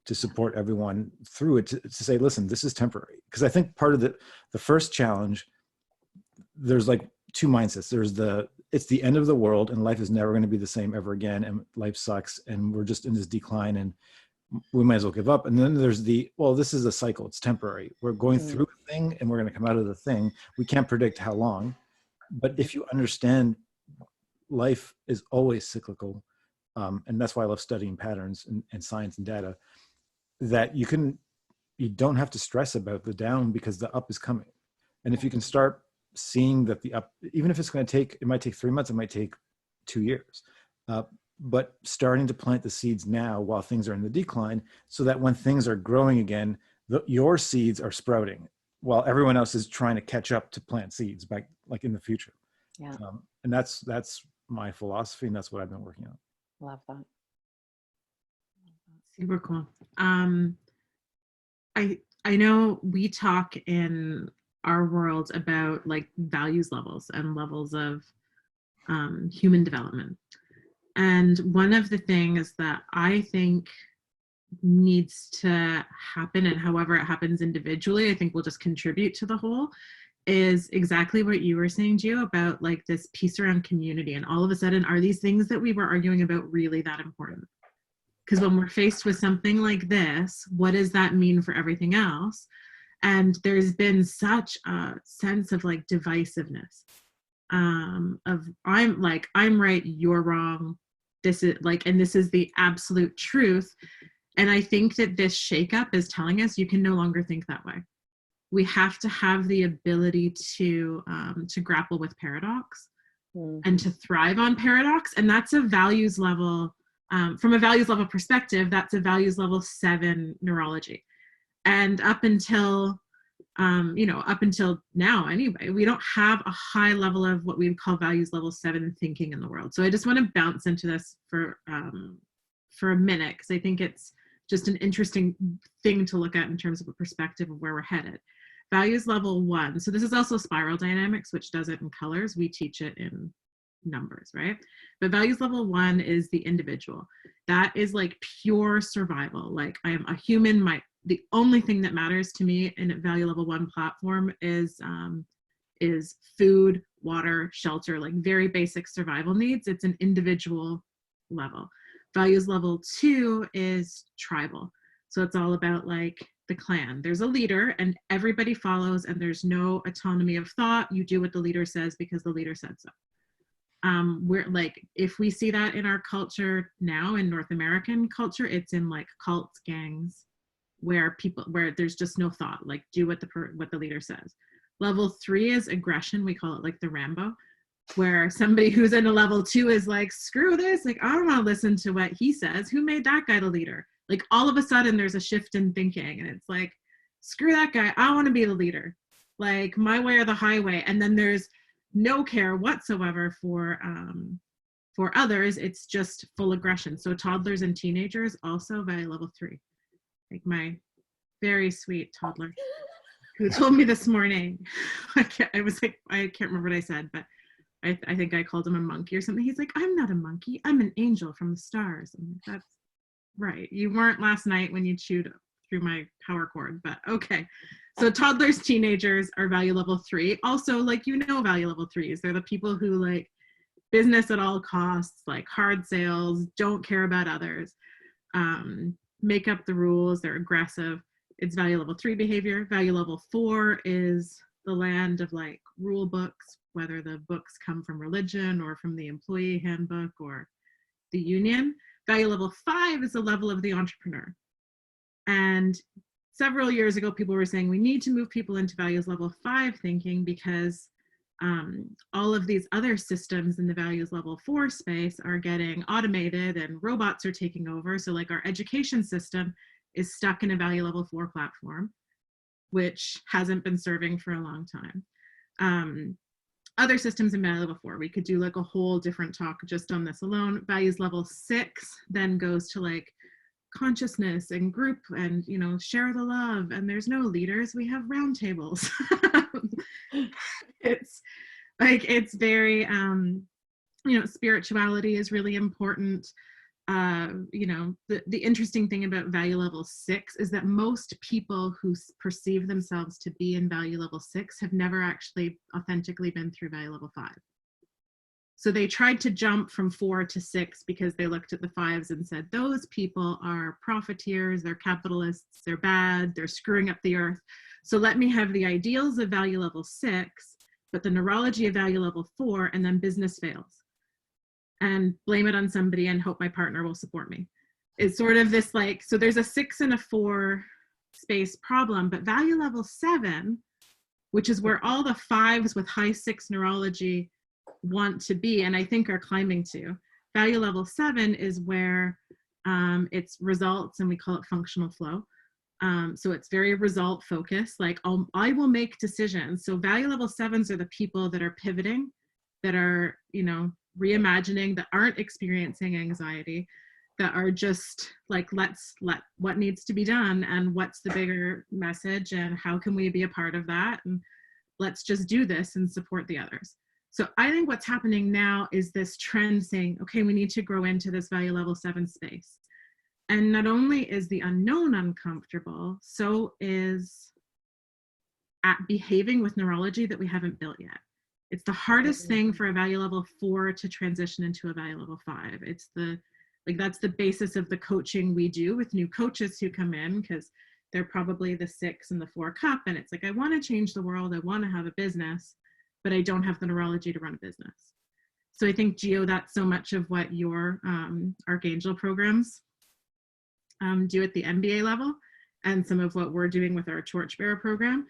to support everyone through it, to say, listen, this is temporary. Because I think part of the first challenge, there's like 2 mindsets. There's it's the end of the world, and life is never going to be the same ever again, and life sucks, and we're just in this decline, and we might as well give up. And then there's this is a cycle. It's temporary. We're going through a thing, and we're going to come out of the thing. We can't predict how long, but if you understand, life is always cyclical, and that's why I love studying patterns and science and data, that you don't have to stress about the down, because the up is coming. And if you can start seeing that the up, even if it might take 3 months, it might take 2 years, but starting to plant the seeds now while things are in the decline, so that when things are growing again, your seeds are sprouting while everyone else is trying to catch up to plant seeds back, like, in the future. Yeah. And that's my philosophy, and that's what I've been working on. Love that. Super cool. I know we talk in our world about, like, values levels and levels of human development. And one of the things that I think needs to happen, and however it happens individually, I think will just contribute to the whole, is exactly what you were saying, Gio, about like this piece around community. And all of a sudden, are these things that we were arguing about really that important? Because when we're faced with something like this, what does that mean for everything else? And there's been such a sense of like divisiveness, of I'm right, you're wrong. This is like, and this is the absolute truth. And I think that this shakeup is telling us you can no longer think that way. We have to have the ability to grapple with paradox and to thrive on paradox. And that's a values level, from a values level perspective, that's a values level 7 neurology. And up until now anyway, we don't have a high level of what we would call values level 7 thinking in the world. So I just want to bounce into this for a minute, because I think it's just an interesting thing to look at in terms of a perspective of where we're headed. Values level 1. So this is also spiral dynamics, which does it in colors. We teach it in numbers, right? But values level 1 is the individual. That is like pure survival. Like, I am a human. The only thing that matters to me in a value level 1 platform is food, water, shelter, like very basic survival needs. It's an individual level. Values level 2 is tribal. So it's all about like the clan. There's a leader and everybody follows, and there's no autonomy of thought. You do what the leader says because the leader said so. We're like, if we see that in our culture now, in North American culture, it's in like cults, gangs, where there's just no thought, like do what the leader says. Level 3 is aggression. We call it like the Rambo, where somebody who's in a level 2 is like, screw this, like I don't want to listen to what he says. Who made that guy the leader? Like all of a sudden there's a shift in thinking, and it's like, screw that guy, I want to be the leader, like my way or the highway. And then there's no care whatsoever for others. It's just full aggression. So toddlers and teenagers also value level 3. Like my very sweet toddler who told me this morning, I can't remember what I said, but I think I called him a monkey or something. He's like, I'm not a monkey, I'm an angel from the stars. I'm like, that's right, you weren't last night when you chewed through my power cord, but okay. So toddlers, teenagers are value level 3. Also, like, value level 3s, they're the people who like business at all costs, like hard sales, don't care about others, make up the rules, they're aggressive. It's value level 3 behavior. Value level 4 is the land of like rule books, whether the books come from religion or from the employee handbook or the union. Value level 5 is the level of the entrepreneur. And several years ago, people were saying we need to move people into values level 5 thinking, because all of these other systems in the values level 4 space are getting automated and robots are taking over. So like our education system is stuck in a value level 4 platform, which hasn't been serving for a long time. Other systems in value level 4, we could do like a whole different talk just on this alone. Values level 6 then goes to like consciousness and group and, share the love. And there's no leaders, we have roundtables. It's very, spirituality is really important. The interesting thing about value level 6 is that most people who perceive themselves to be in value level 6 have never actually authentically been through value level 5. So they tried to jump from 4 to 6 because they looked at the 5s and said, those people are profiteers, they're capitalists, they're bad, they're screwing up the earth. So let me have the ideals of value level 6, but the neurology of value level 4, and then business fails. And blame it on somebody and hope my partner will support me. It's sort of this like, so there's a 6 and a 4 space problem, but value level 7, which is where all the 5s with high 6 neurology want to be, and I think are climbing to. Value level 7 is where it's results, and we call it functional flow. So it's very result focused, like I will make decisions. So value level 7s are the people that are pivoting, that are, reimagining, that aren't experiencing anxiety, that are just like, let's let what needs to be done, and what's the bigger message, and how can we be a part of that, and let's just do this and support the others. So I think what's happening now is this trend saying, okay, we need to grow into this value level 7 space. And not only is the unknown uncomfortable, so is at behaving with neurology that we haven't built yet. It's the hardest thing for a value level 4 to transition into a value level 5. It's that's the basis of the coaching we do with new coaches who come in, because they're probably the 6 and the 4 cup. And it's like, I want to change the world. I want to have a business, but I don't have the neurology to run a business. So I think, Gio, that's so much of what your Archangel programs do at the MBA level, and some of what we're doing with our Torchbearer program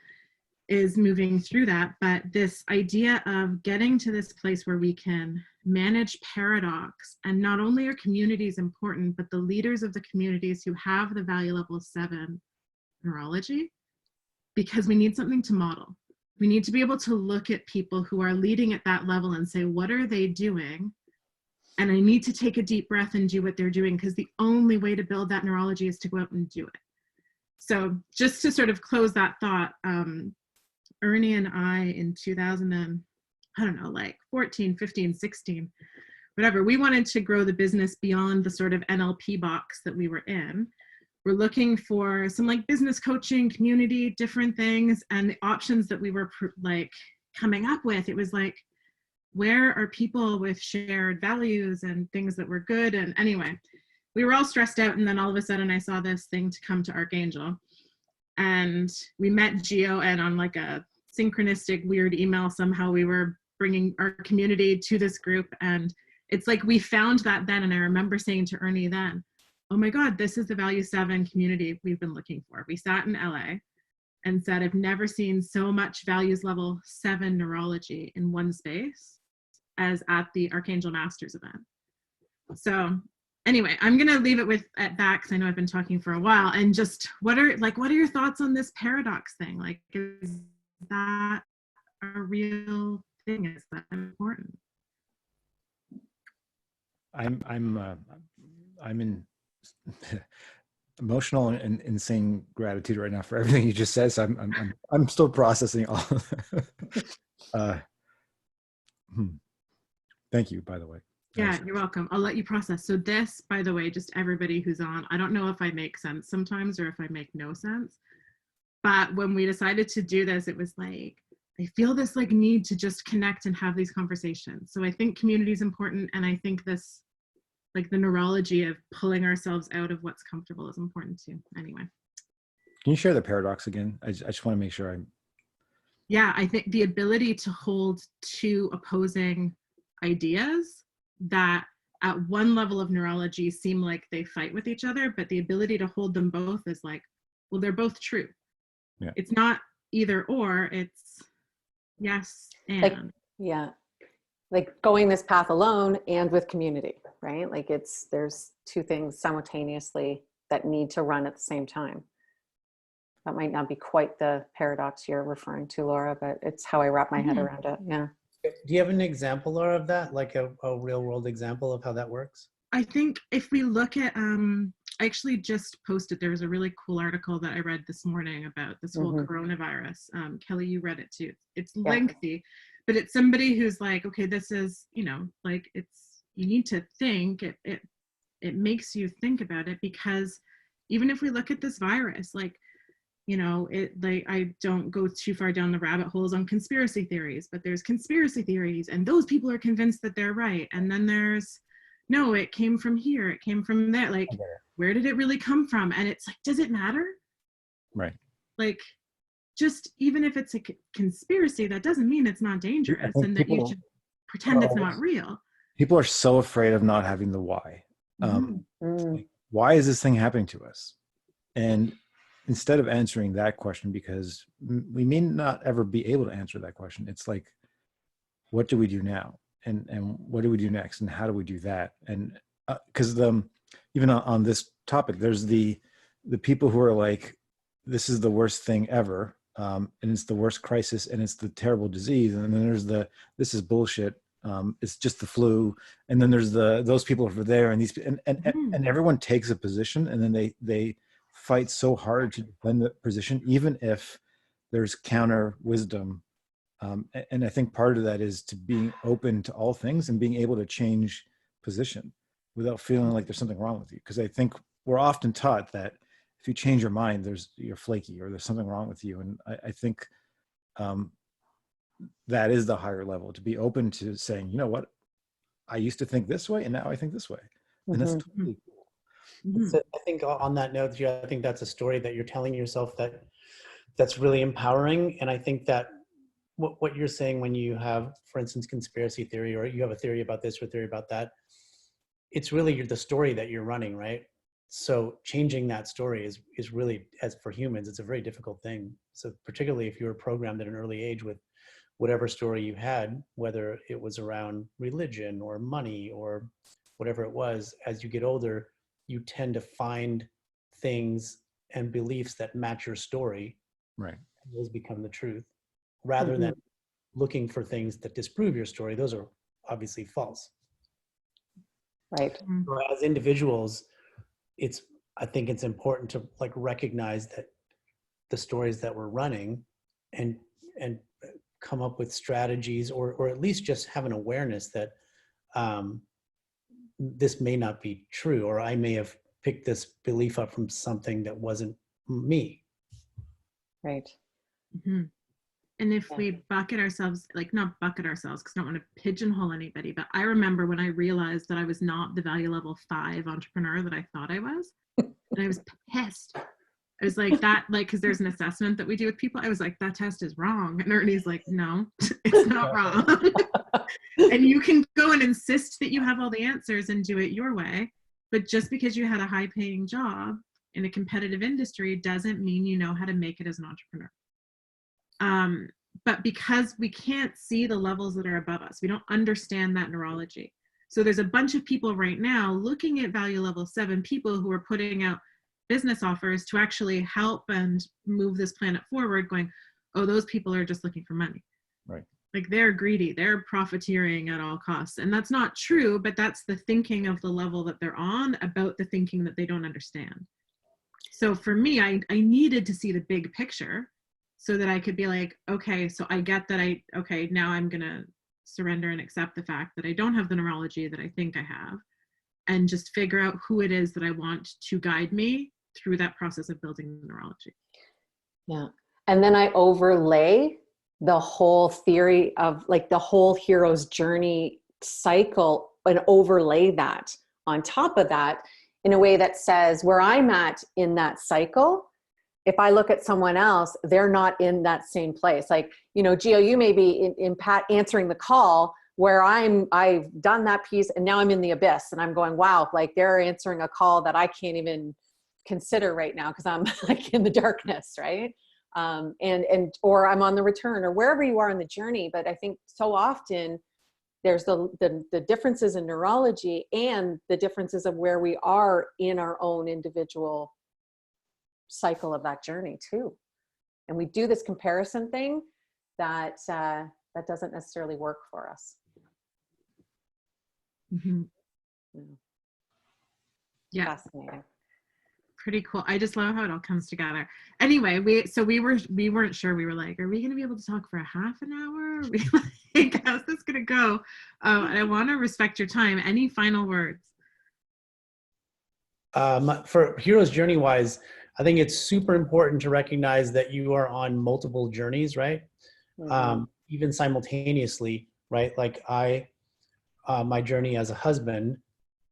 is moving through that. But this idea of getting to this place where we can manage paradox, and not only are communities important, but the leaders of the communities who have the value level 7 neurology, because we need something to model. We need to be able to look at people who are leading at that level and say, what are they doing? And I need to take a deep breath and do what they're doing, because the only way to build that neurology is to go out and do it. So just to sort of close that thought, Ernie and I in 14, 15, 16, whatever, we wanted to grow the business beyond the sort of NLP box that we were in. We're looking for some like business coaching, community, different things, and the options that we were coming up with. It was like, where are people with shared values and things that were good? And anyway, we were all stressed out. And then all of a sudden I saw this thing to come to Archangel, and we met Gio, and on like a synchronistic weird email, somehow we were bringing our community to this group. And it's like, we found that then. And I remember saying to Ernie then, oh my God, this is the value 7 community we've been looking for. We sat in LA and said, I've never seen so much values level 7 neurology in one space as at the Archangel Masters event. So anyway, I'm gonna leave it at that, because I know I've been talking for a while. And just what are your thoughts on this paradox thing? Like, is that a real thing? Is that important? I'm in emotional and insane gratitude right now for everything you just said. So I'm still processing all of that. Thank you, by the way. Yeah, you're welcome. I'll let you process. So this, by the way, just everybody who's on, I don't know if I make sense sometimes or if I make no sense, but when we decided to do this, it was like, I feel this like need to just connect and have these conversations. So I think community is important. And I think this, like the neurology of pulling ourselves out of what's comfortable, is important too. Anyway. Can you share the paradox again? I just want to make sure Yeah, I think the ability to hold 2 opposing ideas that at one level of neurology seem like they fight with each other, but the ability to hold them both is like, well, they're both true. Yeah. It's not either or, it's yes and. Like, yeah. Like going this path alone and with community, right? Like there's 2 things simultaneously that need to run at the same time. That might not be quite the paradox you're referring to, Laura, but it's how I wrap my head around it. Yeah. Do you have an example, Laura, of that? Like a real world example of how that works? I think if we look at, I actually just posted, there was a really cool article that I read this morning about this whole coronavirus. Kelly, you read it too. It's lengthy, but it's somebody who's like, okay, this is, like you need to think, it makes you think about it, because even if we look at this virus, like, I don't go too far down the rabbit holes on conspiracy theories, but there's conspiracy theories and those people are convinced that they're right. And then there's, no, it came from here, it came from there. Like, where did it really come from? And it's like, does it matter? Right. Like, just even if it's a conspiracy, that doesn't mean it's not dangerous and that you should pretend it's not real. People are so afraid of not having the why. Like, why is this thing happening to us? And instead of answering that question, because we may not ever be able to answer that question, it's like, what do we do now? And what do we do next? And how do we do that? And because even on this topic, there's the people who are like, this is the worst thing ever. And it's the worst crisis and it's the terrible disease. And then there's this is bullshit. It's just the flu. And then there's those people over there and everyone takes a position, and then they fight so hard to defend the position, even if there's counter wisdom. And I think part of that is to being open to all things and being able to change position without feeling like there's something wrong with you. Because I think we're often taught that if you change your mind, you're flaky or there's something wrong with you. And I think that is the higher level, to be open to saying, you know what, I used to think this way and now I think this way. And that's totally cool. Mhm. So I think on that note, I think that's a story that you're telling yourself that's really empowering. And I think that what you're saying when you have, for instance, conspiracy theory, or you have a theory about this or theory about that, it's really the story that you're running, right? So changing that story is really, as for humans, it's a very difficult thing. So particularly if you were programmed at an early age with whatever story you had, whether it was around religion or money or whatever it was, as you get older, you tend to find things and beliefs that match your story. Right. And those become the truth, rather than looking for things that disprove your story. Those are obviously false. Right. So as individuals, I think it's important to like recognize that the stories that we're running and come up with strategies, or at least just have an awareness that this may not be true, or I may have picked this belief up from something that wasn't me. Right. Mm-hmm. And if we bucket ourselves, like not bucket ourselves, because I don't want to pigeonhole anybody, but I remember when I realized that I was not the value level 5 entrepreneur that I thought I was, and I was pissed. I was like, that, like, because there's an assessment that we do with people. I was like, that test is wrong. And Ernie's like, no, it's not wrong. And you can go and insist that you have all the answers and do it your way. But just because you had a high paying job in a competitive industry doesn't mean you know how to make it as an entrepreneur. But because we can't see the levels that are above us, we don't understand that neurology. So there's a bunch of people right now looking at value level 7 people who are putting out business offers to actually help and move this planet forward, going, oh, those people are just looking for money. Right. Like they're greedy, they're profiteering at all costs. And that's not true, but that's the thinking of the level that they're on about the thinking that they don't understand. So for me, I needed to see the big picture so that I could be like, okay, so I get that okay, now I'm going to surrender and accept the fact that I don't have the neurology that I think I have, and just figure out who it is that I want to guide me through that process of building the neurology. Yeah. And then I overlay the whole theory of like the whole hero's journey cycle and overlay that on top of that in a way that says where I'm at in that cycle, if I look at someone else, they're not in that same place. Like, you know, Gio, you may be in Pat answering the call where I've done that piece and now I'm in the abyss and I'm going, wow, like they're answering a call that I can't even consider right now because I'm like in the darkness, right? Or I'm on the return or wherever you are in the journey. But I think so often there's the differences in neurology and the differences of where we are in our own individual cycle of that journey too. And we do this comparison thing that doesn't necessarily work for us. Mm-hmm. Yeah. Fascinating. Pretty cool. I just love how it all comes together. Anyway, we weren't sure. We were like, are we going to be able to talk for a half an hour? Are we like, how's this going to go? And I want to respect your time. Any final words? For hero's journey wise, I think it's super important to recognize that you are on multiple journeys, right? Mm-hmm. Even simultaneously, right? Like my journey as a husband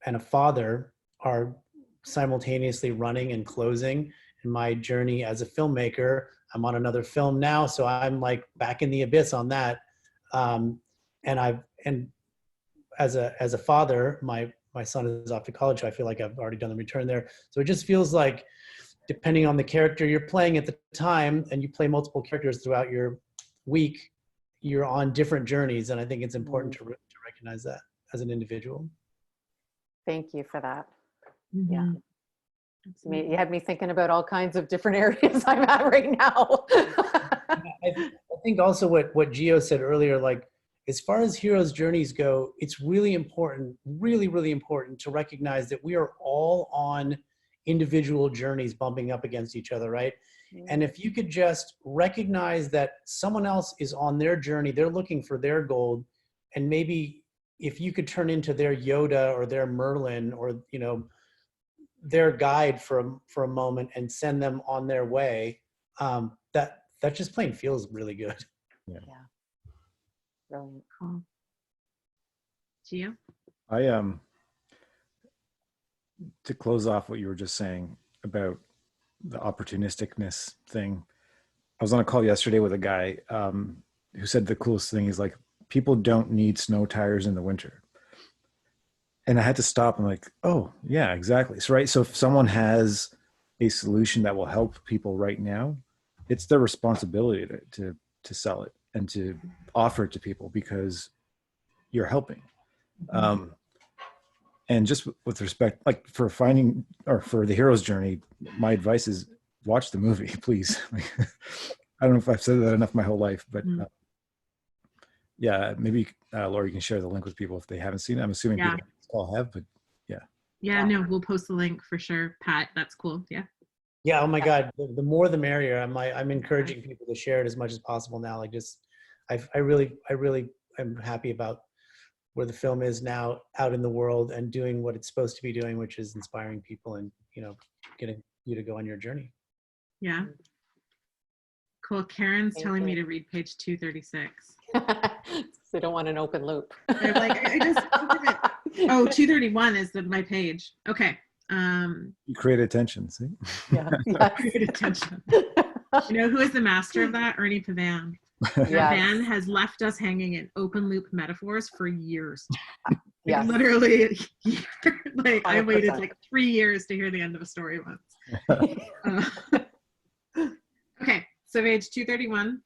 and a father are simultaneously running and closing. And my journey as a filmmaker, I'm on another film now, so I'm like back in the abyss on that. And as a father, my son is off to college, so I feel like I've already done the return there. So it just feels like, depending on the character you're playing at the time, and you play multiple characters throughout your week, you're on different journeys. And I think it's important to recognize that as an individual. Thank you for that. Mm-hmm. Yeah. You had me thinking about all kinds of different areas I'm at right now. I think also what Gio said earlier, like as far as heroes' journeys go, it's really important, really, really important to recognize that we are all on individual journeys bumping up against each other, right? Mm-hmm. And if you could just recognize that someone else is on their journey, they're looking for their gold, and maybe if you could turn into their Yoda or their Merlin or, you know, their guide for a moment and send them on their way, that just plain feels really good. Brilliant. Cool. Gio? I to close off what you were just saying about the opportunisticness thing, I was on a call yesterday with a guy who said the coolest thing is like, people don't need snow tires in the winter. And I had to stop and like, oh yeah, exactly. So, right. So if someone has a solution that will help people right now, it's their responsibility to sell it and to offer it to people because you're helping. And just with respect, like for finding or for the hero's journey, my advice is watch the movie, please. I don't know if I've said that enough my whole life, but yeah, maybe Laura, you can share the link with people if they haven't seen it. I'm assuming people all have, but Yeah, no, we'll post the link for sure. Pat, that's cool. Yeah. Yeah. Oh my God. The more the merrier. I'm encouraging people to share it as much as possible now. Like just, I really am happy about where the film is now out in the world and doing what it's supposed to be doing, which is inspiring people and, getting you to go on your journey. Yeah. Cool. Karen's telling me to read page 236. They don't want an open loop. They're like, I just opened it. Oh, 231 is my page. Okay. you create attention, see? Yeah. Create attention. You know who is the master of that? Ernie Pavan. Pavan has left us hanging in open loop metaphors for years. Like, literally, like 100%. I waited like 3 years to hear the end of a story once. Okay, so page 231.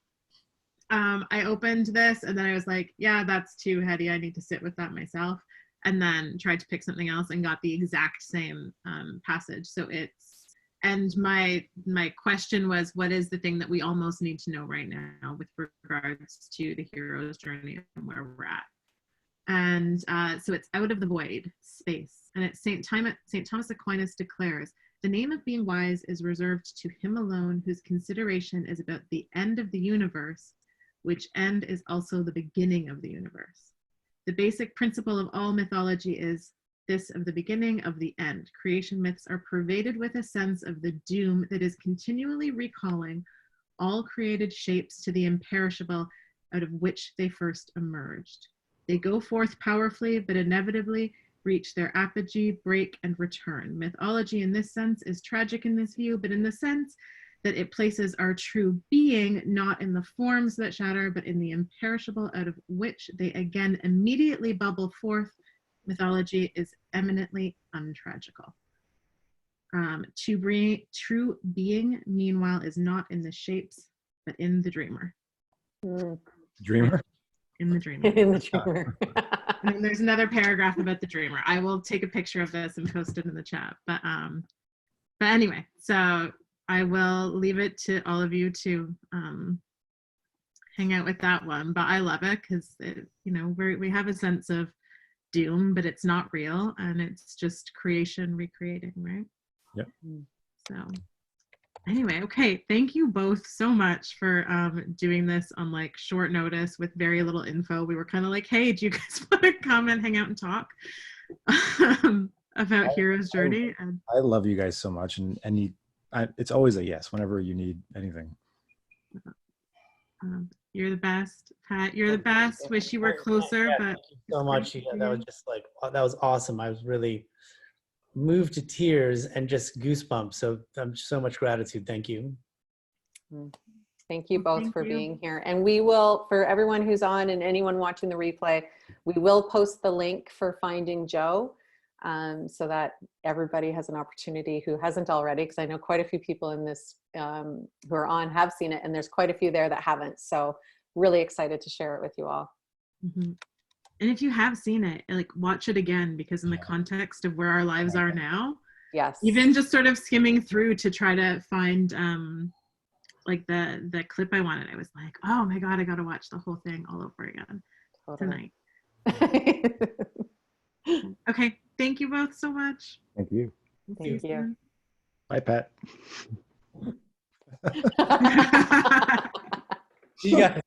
I opened this and then I was like, yeah, that's too heady. I need to sit with that myself. And then tried to pick something else and got the exact same passage. So and my question was, what is the thing that we almost need to know right now with regards to the hero's journey and where we're at? And so it's out of the void, space. And it's St. Thomas Aquinas declares, the name of being wise is reserved to him alone, whose consideration is about the end of the universe, which end is also the beginning of the universe. The basic principle of all mythology is this of the beginning of the end. Creation myths are pervaded with a sense of the doom that is continually recalling all created shapes to the imperishable out of which they first emerged. They go forth powerfully, but inevitably reach their apogee, break, and return. Mythology in this sense is tragic in this view, but in the sense that it places our true being not in the forms that shatter, but in the imperishable out of which they again immediately bubble forth. Mythology is eminently untragical. True being, meanwhile, is not in the shapes, but in the dreamer. Dreamer? In the dreamer. In the dreamer. And then there's another paragraph about the dreamer. I will take a picture of this and post it in the chat. But anyway, so I will leave it to all of you to hang out with that one. But I love it because we have a sense of doom, but it's not real, and it's just creation recreating, right? Yep. So anyway, okay, thank you both so much for doing this on like short notice with very little info. We were kind of like, hey, do you guys want to come and hang out and talk about Hero's Journey? I love you guys so much, and it's always a yes whenever you need anything. You're the best, Pat. You're the best. Wish you were closer, but thank you so much. Yeah, that was just like, that was awesome. I was really moved to tears and just goosebumps. So so much gratitude. Thank you. Thank you both for being here. And we will, for everyone who's on and anyone watching the replay, we will post the link for Finding Joe so that everybody has an opportunity who hasn't already, because I know quite a few people in this who are on have seen it, and there's quite a few there that haven't. So really excited to share it with you all. Mm-hmm. And if you have seen it, like watch it again, because in the context of where our lives are now, yes, even just sort of skimming through to try to find like the clip I wanted, I was like, oh my God, I got to watch the whole thing all over again tonight. Okay. Thank you both so much. Thank you. Thank you. Bye, Pat. You got